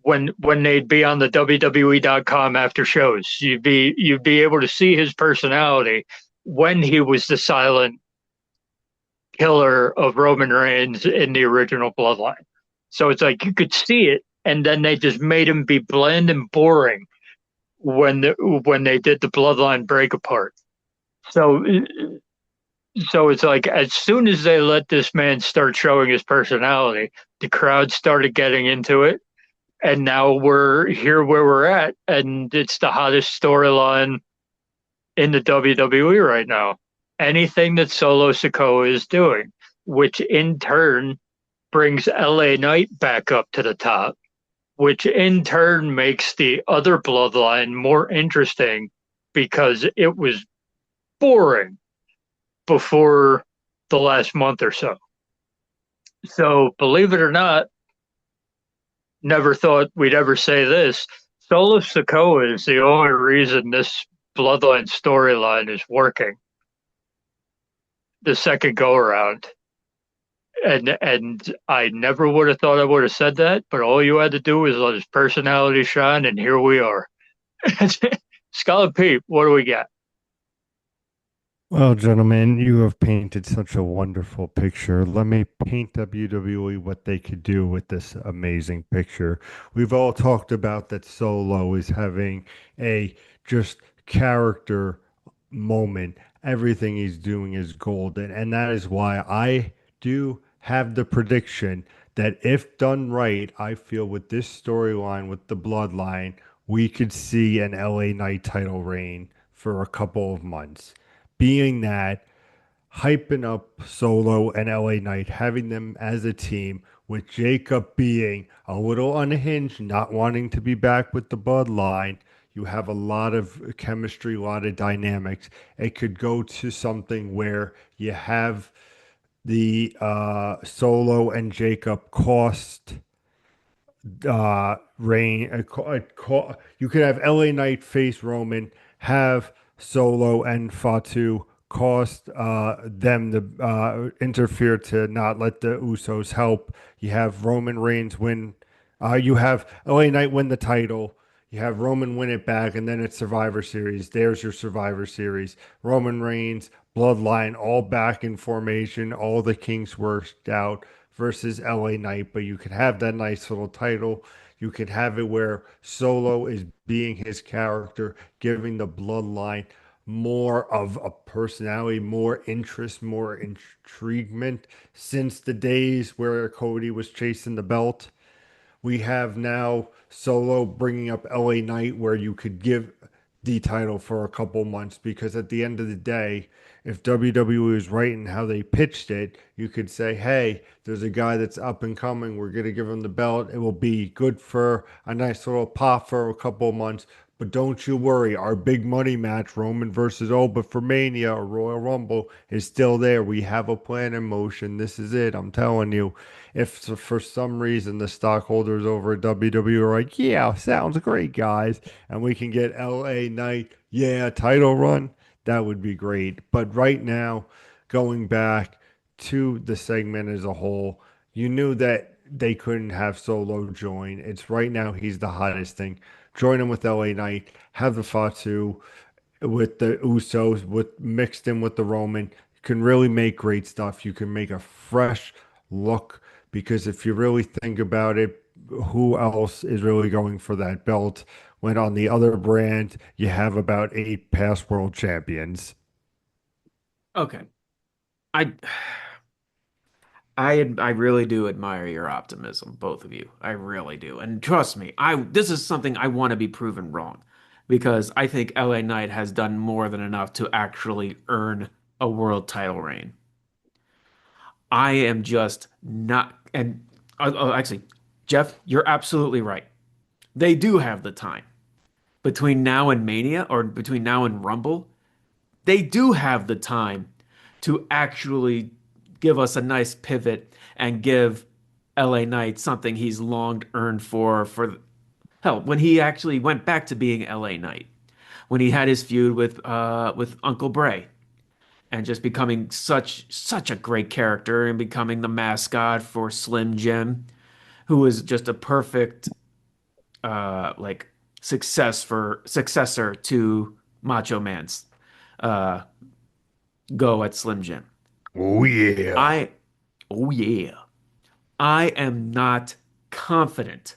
when they'd be on the WWE.com after shows. You'd be able to see his personality when he was the silent killer of Roman Reigns in the original Bloodline. So it's like you could see it, and then they just made him be bland and boring when they did the Bloodline break apart. So so it's like as soon as they let this man start showing his personality, the crowd started getting into it, and now we're here where we're at, and it's the hottest storyline in the WWE right now. Anything that Solo Sikoa is doing, which in turn brings LA Knight back up to the top, which in turn makes the other bloodline more interesting because it was boring before the last month or so. So, believe it or not, never thought we'd ever say this. Solo Sikoa is the only reason this bloodline storyline is working the second go around. And I never would have thought I would have said that, but all you had to do was let his personality shine, and here we are. Scarlet Pete, what do we got? Well, gentlemen, you have painted such a wonderful picture. Let me paint WWE what they could do with this amazing picture. We've all talked about that Solo is having a just character moment. Everything he's doing is golden. And that is why I do have the prediction that if done right, I feel with this storyline, with the bloodline, we could see an LA Knight title reign for a couple of months being that hyping up Solo and LA Knight, having them as a team, with Jacob being a little unhinged, not wanting to be back with the bloodline. You have a lot of chemistry, a lot of dynamics. It could go to something where you have the Solo and Jacob cost Rain. You could have LA Knight face Roman, have Solo and Fatu cost them to interfere to not let the Usos help. You have Roman Reigns win. You have LA Knight win the title. You have Roman win it back, and then it's Survivor Series. There's your Survivor Series. Roman Reigns, Bloodline, all back in formation, all the kinks worked out versus LA Knight. But you could have that nice little title. You could have it where Solo is being his character, giving the Bloodline more of a personality, more interest, more intriguement since the days where Cody was chasing the belt. We have now Solo bringing up LA Knight, where you could give the title for a couple months because at the end of the day, if WWE is right in how they pitched it, you could say, hey, there's a guy that's up and coming. We're going to give him the belt. It will be good for a nice little pop for a couple of months. But don't you worry, our big money match, Roman versus Oba for Mania or Royal Rumble, is still there. We have a plan in motion. This is it. I'm telling you. If for some reason the stockholders over at WWE are like, yeah, sounds great, guys, and we can get LA Knight, yeah, title run, that would be great. But right now, going back to the segment as a whole, you knew that they couldn't have Solo join. It's right now he's the hottest thing. Join him with LA Knight, have the Fatu with the Usos, with mixed in with the Roman. You can really make great stuff. You can make a fresh look because if you really think about it, who else is really going for that belt? When on the other brand, you have about eight past world champions. Okay. I I really do admire your optimism, both of you. I really do. And trust me, I this is something I want to be proven wrong because I think LA Knight has done more than enough to actually earn a world title reign. I am just not and actually, Jeff, you're absolutely right. They do have the time between now and Mania or between now and Rumble. They do have the time to actually give us a nice pivot and give LA Knight something he's long earned for hell when he actually went back to being LA Knight when he had his feud with Uncle Bray and just becoming such a great character and becoming the mascot for Slim Jim who was just a perfect like successor to Macho Man's uh go at Slim Jim. Oh yeah. I oh yeah. I am not confident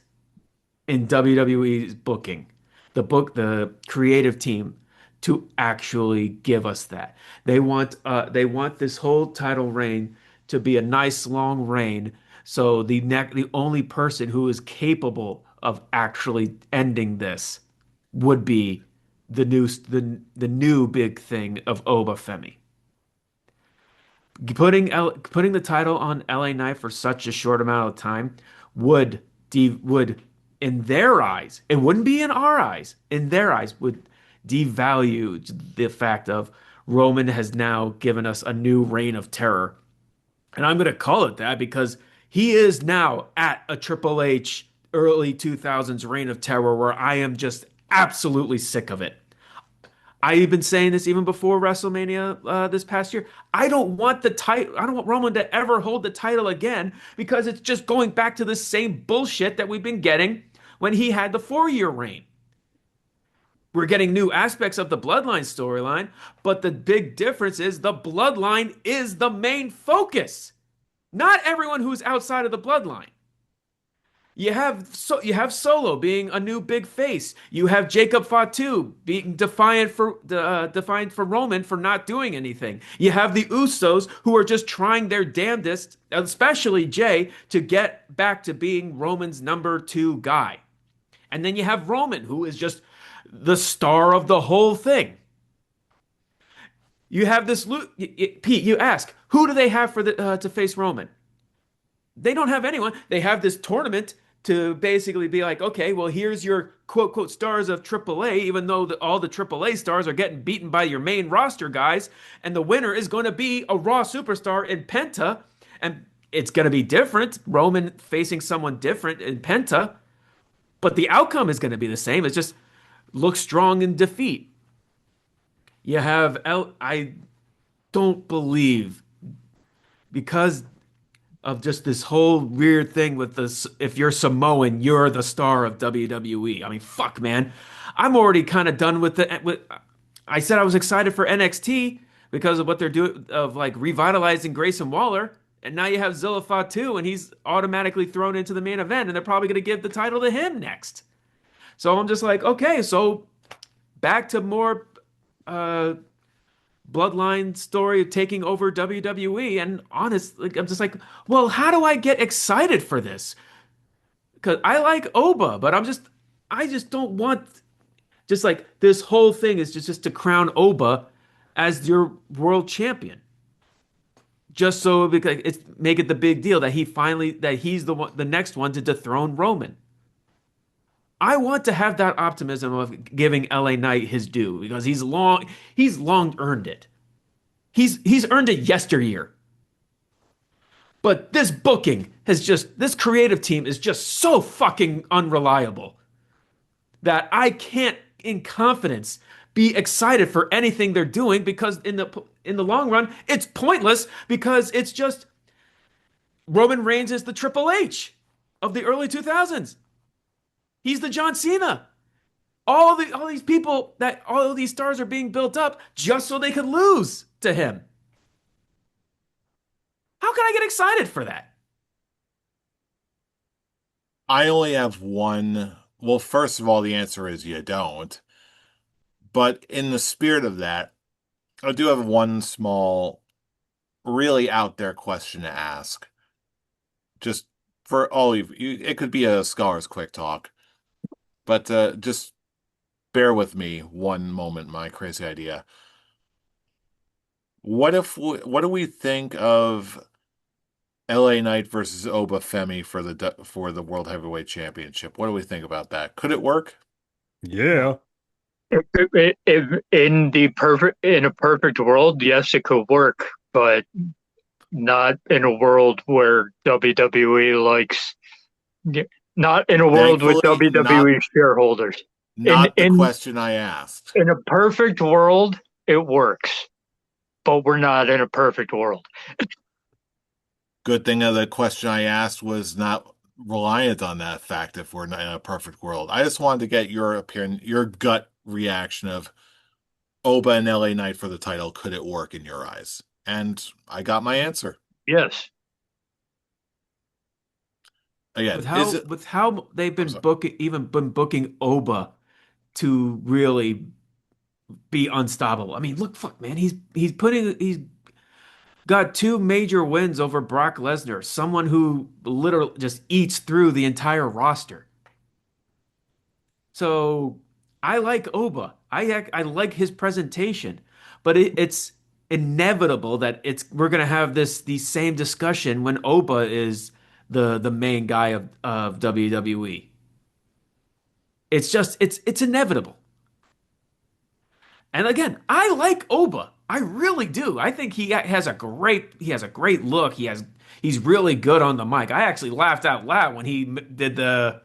in WWE's booking, the creative team to actually give us that. They want this whole title reign to be a nice long reign. So the only person who is capable of actually ending this would be the new big thing of Oba Femi. Putting the title on LA Knight for such a short amount of time would would in their eyes, it wouldn't be in our eyes, in their eyes would devalue the fact of Roman has now given us a new reign of terror. And I'm going to call it that because he is now at a Triple H early 2000s reign of terror where I am just absolutely sick of it. I've been saying this even before WrestleMania this past year. I don't want the title. I don't want Roman to ever hold the title again because it's just going back to the same bullshit that we've been getting when he had the 4 year reign. We're getting new aspects of the Bloodline storyline, but the big difference is the Bloodline is the main focus, not everyone who's outside of the Bloodline. You have Solo being a new big face. You have Jacob Fatu being defiant for Roman for not doing anything. You have the Usos who are just trying their damnedest, especially Jay, to get back to being Roman's number two guy. And then you have Roman who is just the star of the whole thing. You have this Pete. You ask who do they have for the to face Roman? They don't have anyone. They have this tournament to basically be like, okay, well, here's your quote, quote, stars of AAA, even though all the AAA stars are getting beaten by your main roster guys. And the winner is going to be a Raw superstar in Penta. And it's going to be different. Roman facing someone different in Penta. But the outcome is going to be the same. It's just look strong in defeat. You have I don't believe because of just this whole weird thing with this. If you're Samoan, you're the star of WWE. I mean, fuck, man. I'm already kind of done with the. I said I was excited for NXT because of what they're doing of like revitalizing Grayson Waller, and now you have Zilla Fatu, and he's automatically thrown into the main event, and they're probably going to give the title to him next. So I'm just like, okay, so back to more uh, bloodline story of taking over WWE. And honestly, I'm just like, well, how do I get excited for this? Because I like Oba, but I just don't want, just like this whole thing is just to crown Oba as your world champion. Just so because it's make it the big deal that he's the one, the next one to dethrone Roman. I want to have that optimism of giving LA Knight his due because he's long earned it. He's earned it yesteryear. But this creative team is just so fucking unreliable that I can't in confidence be excited for anything they're doing because in the long run it's pointless because it's just Roman Reigns is the Triple H of the early 2000s. He's the John Cena. All these people that all of these stars are being built up just so they could lose to him. How can I get excited for that? I only have one. Well, first of all, the answer is you don't. But in the spirit of that, I do have one small, really out there question to ask. Just for all of you, it could be a scholar's quick talk, but just bear with me one moment, my crazy idea. What do we think of LA Knight versus Oba Femi for the World Heavyweight Championship? What do we think about that? Could it work? Yeah. In a perfect world, yes, it could work, but not in a world where WWE likes, not in a world with Thankfully, WWE shareholders. In not the in question I asked. in a perfect world, it works, but we're not in a perfect world. Good thing the question I asked was not reliant on that fact if we're not in a perfect world. I just wanted to get your opinion, your gut reaction of Oba and LA Knight for the title. Could it work in your eyes? And I got my answer. Yes. Again, is it? With how they've I'm been sorry. booking Oba to really be unstoppable. I mean, look, fuck, man, he's got two major wins over Brock Lesnar, someone who literally just eats through the entire roster. So I like Oba. I like his presentation, but it's inevitable that it's we're gonna have the same discussion when Oba is the main guy of WWE. It's just it's inevitable. And again, I like Oba. I really do. I think he has a great look. He's really good on the mic. I actually laughed out loud when did the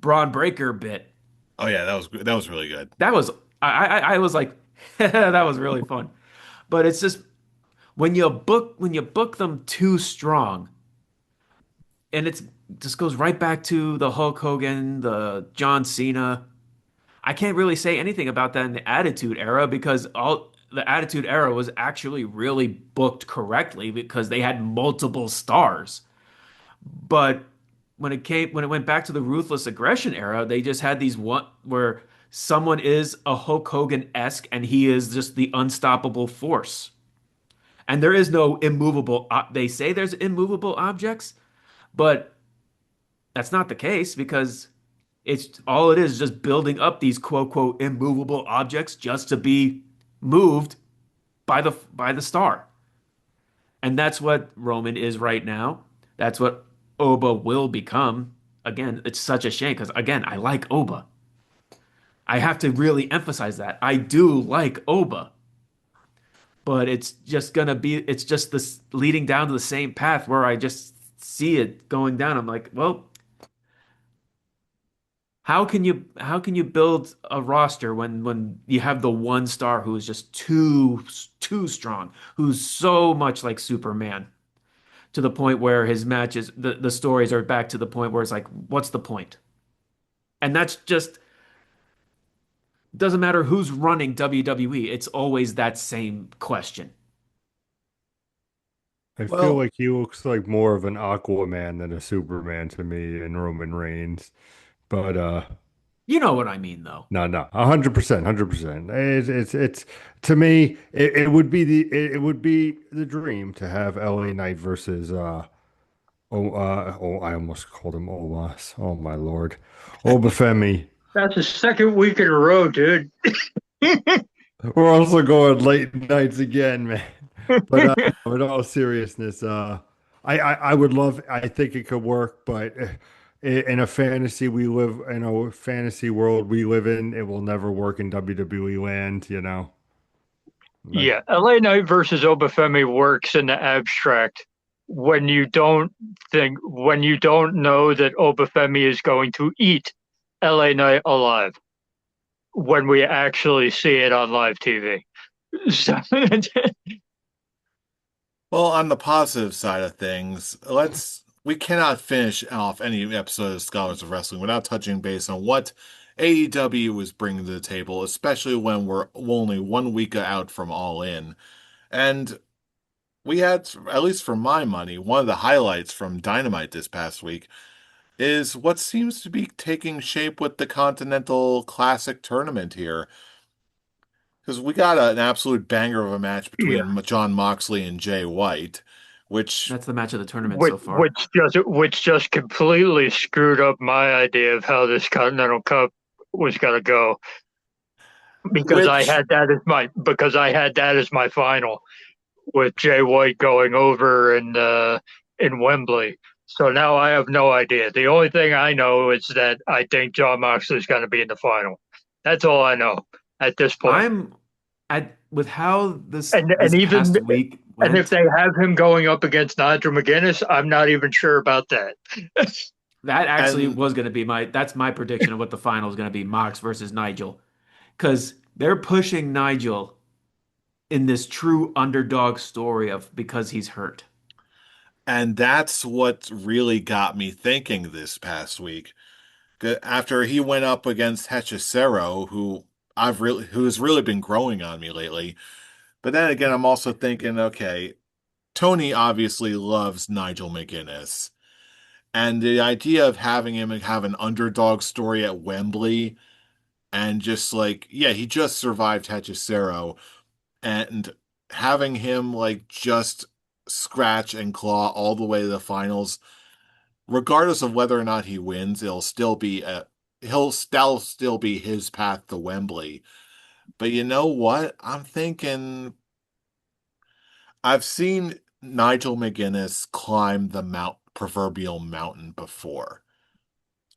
Braun Breaker bit. Oh yeah, that was really good. That was I was like that was really fun. But it's just when you book them too strong, and it's just goes right back to the Hulk Hogan, the John Cena. I can't really say anything about that in the Attitude Era because all the Attitude Era was actually really booked correctly because they had multiple stars. But when it went back to the Ruthless Aggression Era, they just had these one where someone is a Hulk Hogan-esque and he is just the unstoppable force. And there is no immovable, they say there's immovable objects, but that's not the case because it's all it is just building up these quote quote immovable objects just to be moved by the star. And that's what Roman is right now. That's what Oba will become. Again, it's such a shame because again, I like Oba. I have to really emphasize that. I do like Oba, but it's just this leading down to the same path where I just see it going down. I'm like, well, how can you build a roster when you have the one star who is just too strong, who's so much like Superman to the point where his matches the stories are back to the point where it's like, what's the point? And that's just doesn't matter who's running WWE, it's always that same question. I feel Well, like he looks like more of an Aquaman than a Superman to me in Roman Reigns. But You know what I mean though. no, no, 100%, 100%. It's to me, it would be it would be the dream to have LA Knight versus I almost called him Omas. Oh my Lord, Obafemi. That's the second week in a row, dude. We're also going late nights again, man. But in all seriousness, I would love. I think it could work, but in a fantasy we live in a fantasy world we live in, it will never work in WWE land. You know, like Yeah, LA Knight versus Obafemi works in the abstract when you don't know that Obafemi is going to eat LA Knight alive when we actually see it on live TV. So, well, on the positive side of things, we cannot finish off any episode of Scholars of Wrestling without touching base on what AEW is bringing to the table, especially when we're only 1 week out from All In. And we had, at least for my money, one of the highlights from Dynamite this past week is what seems to be taking shape with the Continental Classic tournament here. Because we got an absolute banger of a match yeah, between John Moxley and Jay White, which, That's the match of the tournament so far. which just completely screwed up my idea of how this Continental Cup was going to go which, because I had that as my final with Jay White going over in Wembley. So now I have no idea. The only thing I know is that I think John Moxley is going to be in the final. That's all I know at this point. I'm at with how And this even past week and if went. they have him going up against Nigel McGuinness, I'm not even sure about that. That actually and was going to be that's my prediction of what the final is going to be, Mox versus Nigel. Because they're pushing Nigel in this true underdog story of because he's hurt. And that's what really got me thinking this past week. After he went up against Hechicero, who's really been growing on me lately. But then again, I'm also thinking, okay, Tony obviously loves Nigel McGuinness. And the idea of having him have an underdog story at Wembley and just like, yeah, he just survived Hechicero, and having him like just scratch and claw all the way to the finals, regardless of whether or not he wins, that'll still be his path to Wembley. But you know what? I'm thinking I've seen Nigel McGuinness climb the proverbial mountain before.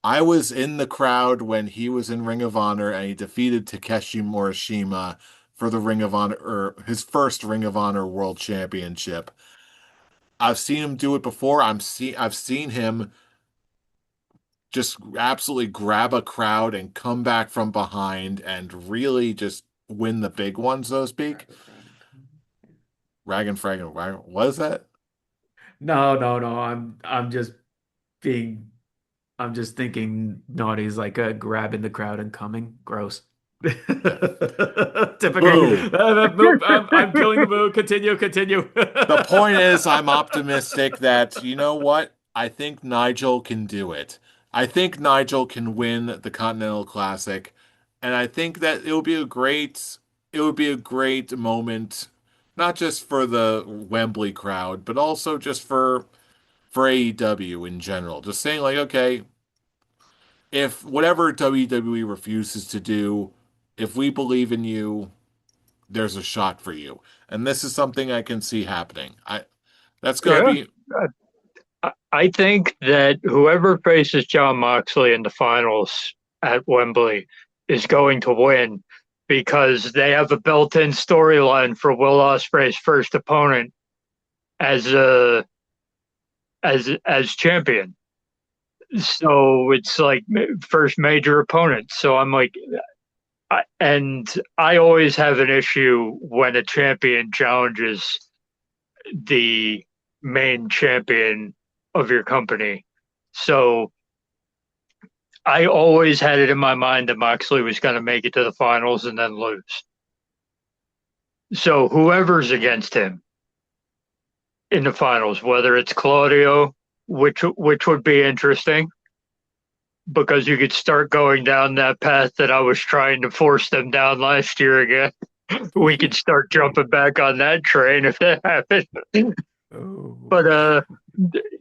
I was in the crowd when he was in Ring of Honor and he defeated Takeshi Morishima for the Ring of Honor, or his first Ring of Honor World Championship. I've seen him do it before. I've seen him just absolutely grab a crowd and come back from behind and really just win the big one, so to speak. Rag and Frag and what is that? No, no, no. Being I'm just thinking naughty's like grabbing the crowd and coming. Gross. Typical. Boo. I'm killing the mood. Continue, continue. The point is, I'm optimistic that, you know what? I think Nigel can do it. I think Nigel can win the Continental Classic, and I think that it would be a great moment, not just for the Wembley crowd, but also just for AEW in general. Just saying like, okay, if whatever WWE refuses to do, if we believe in you, there's a shot for you. And this is something I can see happening. That's gonna Yeah. be I think that whoever faces John Moxley in the finals at Wembley is going to win because they have a built-in storyline for Will Ospreay's first opponent as a as champion. So it's like first major opponent. So I'm like, and I always have an issue when a champion challenges the main champion of your company. So I always had it in my mind that Moxley was going to make it to the finals and then lose. So whoever's against him in the finals, whether it's Claudio, which would be interesting because you could start going down that path that I was trying to force them down last year again. We could start jumping back on that train if that happened. Oh. But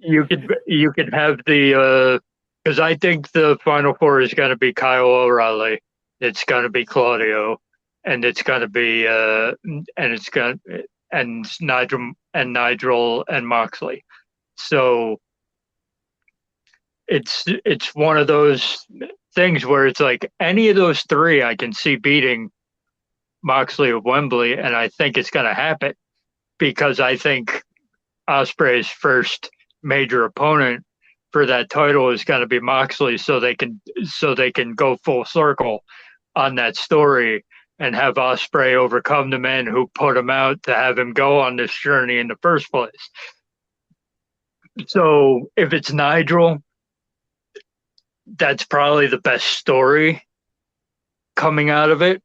you could have the because I think the final four is going to be Kyle O'Reilly, it's going to be Claudio, and it's going to be and it's going and Nigel and Moxley. So it's one of those things where it's like any of those three I can see beating Moxley at Wembley, and I think it's going to happen because I think Ospreay's first major opponent for that title is going to be Moxley, so they can go full circle on that story and have Ospreay overcome the men who put him out to have him go on this journey in the first place. So if it's Nigel, that's probably the best story coming out of it.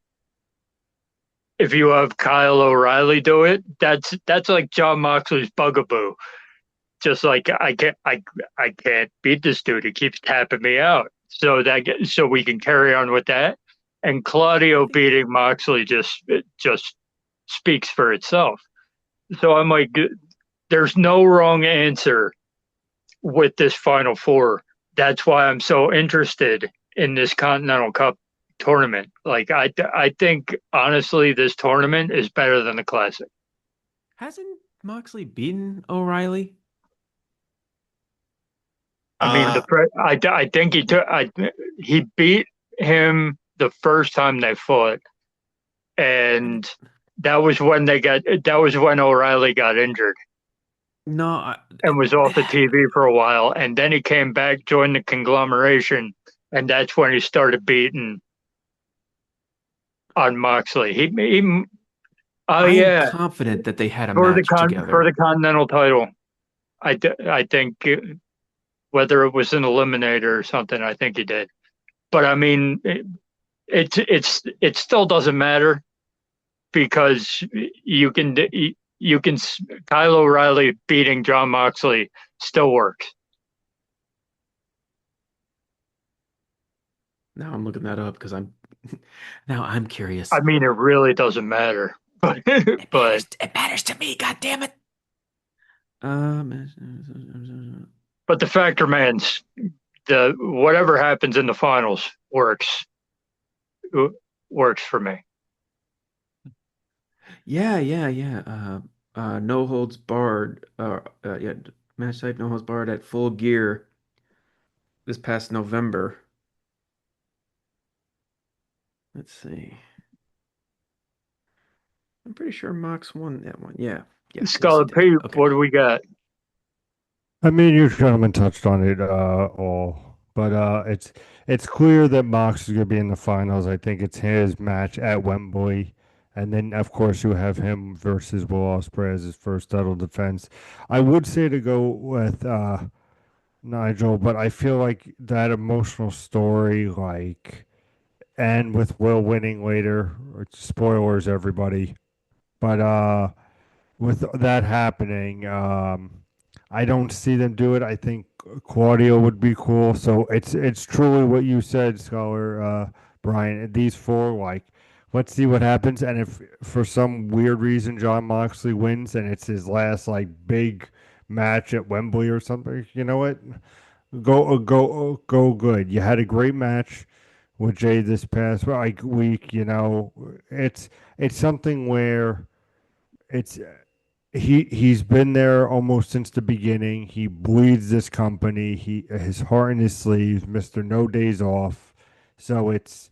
If you have Kyle O'Reilly do it, that's like John Moxley's bugaboo. Just like I can't beat this dude. He keeps tapping me out. So we can carry on with that. And Claudio beating Moxley just speaks for itself. So I'm like, there's no wrong answer with this Final Four. That's why I'm so interested in this Continental Cup tournament. Like I think honestly, this tournament is better than the Classic. Hasn't Moxley beaten O'Reilly? I mean, uh I think he beat him the first time they fought, and that was when O'Reilly got injured No, and was off the TV for a while, and then he came back, joined the conglomeration, and that's when he started beating on Moxley. Oh I am yeah, confident that they had a for match for together. the Continental title. I think whether it was an eliminator or something, I think he did. But I mean, it still doesn't matter because you can Kyle O'Reilly beating John Moxley still works. Now I'm looking that up because I'm now I'm curious. I mean, it really doesn't matter, but but It matters to me. God damn it. but the fact remains, the whatever happens in the finals works for me. Yeah. No holds barred. Yeah, match type no holds barred at Full Gear this past November. Let's see. I'm pretty sure Mox won that one. Yeah. Yes, he Scarlet did. P, Okay. what do we got? I mean, you gentlemen touched on it all, but it's clear that Mox is going to be in the finals. I think it's his match at Wembley, and then of course you have him versus Will Ospreay as his first title defense. I would say to go with Nigel, but I feel like that emotional story, like, and with Will winning later, spoilers everybody, but with that happening, I don't see them do it. I think Claudio would be cool. So it's truly what you said, Scholar Brian. These four, like, let's see what happens. And if for some weird reason John Moxley wins and it's his last like big match at Wembley or something, you know what? Go good. You had a great match with Jay this past like week. You know, it's something where it's he's been there almost since the beginning. He bleeds this company. He his heart in his sleeves, Mr. No Days Off. So it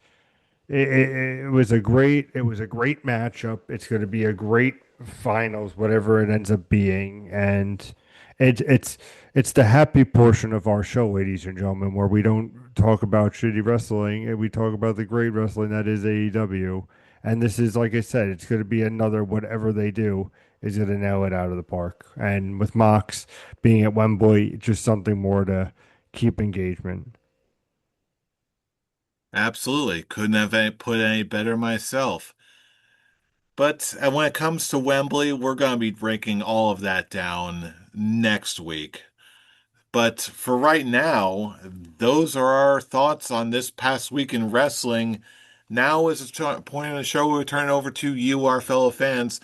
was a great matchup. It's going to be a great finals, whatever it ends up being, and it, it's it's the happy portion of our show, ladies and gentlemen, where we don't talk about shitty wrestling and we talk about the great wrestling that is AEW. And this is, like I said, it's going to be another whatever they do is going to nail it out of the park. And with Mox being at Wembley, just something more to keep engagement. Absolutely. Couldn't have put any better myself. But when it comes to Wembley, we're going to be breaking all of that down next week. But for right now, those are our thoughts on this past week in wrestling. Now is the point of the show where we turn it over to you, our fellow fans.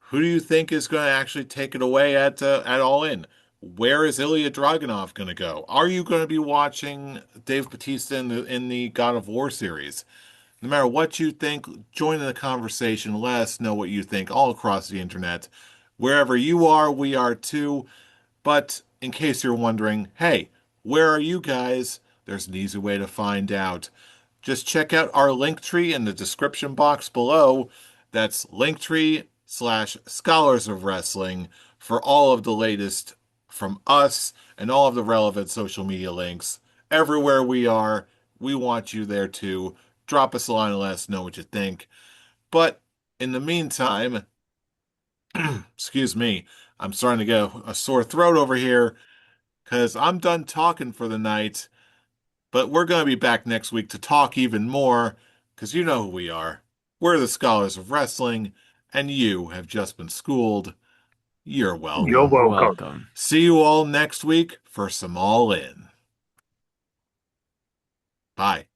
Who do you think is going to actually take it away at All In? Where is Ilya Dragunov going to go? Are you going to be watching Dave Bautista in the God of War series? No matter what you think, join in the conversation. Let us know what you think all across the internet. Wherever you are, we are too. But in case you're wondering, hey, where are you guys? There's an easy way to find out. Just check out our link tree in the description box below. That's linktree/Scholars of Wrestling for all of the latest from us and all of the relevant social media links. Everywhere we are, we want you there too. Drop us a line and let us know what you think. But in the meantime, excuse me, I'm starting to get a sore throat over here because I'm done talking for the night. But we're going to be back next week to talk even more because you know who we are. We're the Scholars of Wrestling, and you have just been schooled. You're You're welcome. You're welcome. welcome. See you all next week for some All In. Bye.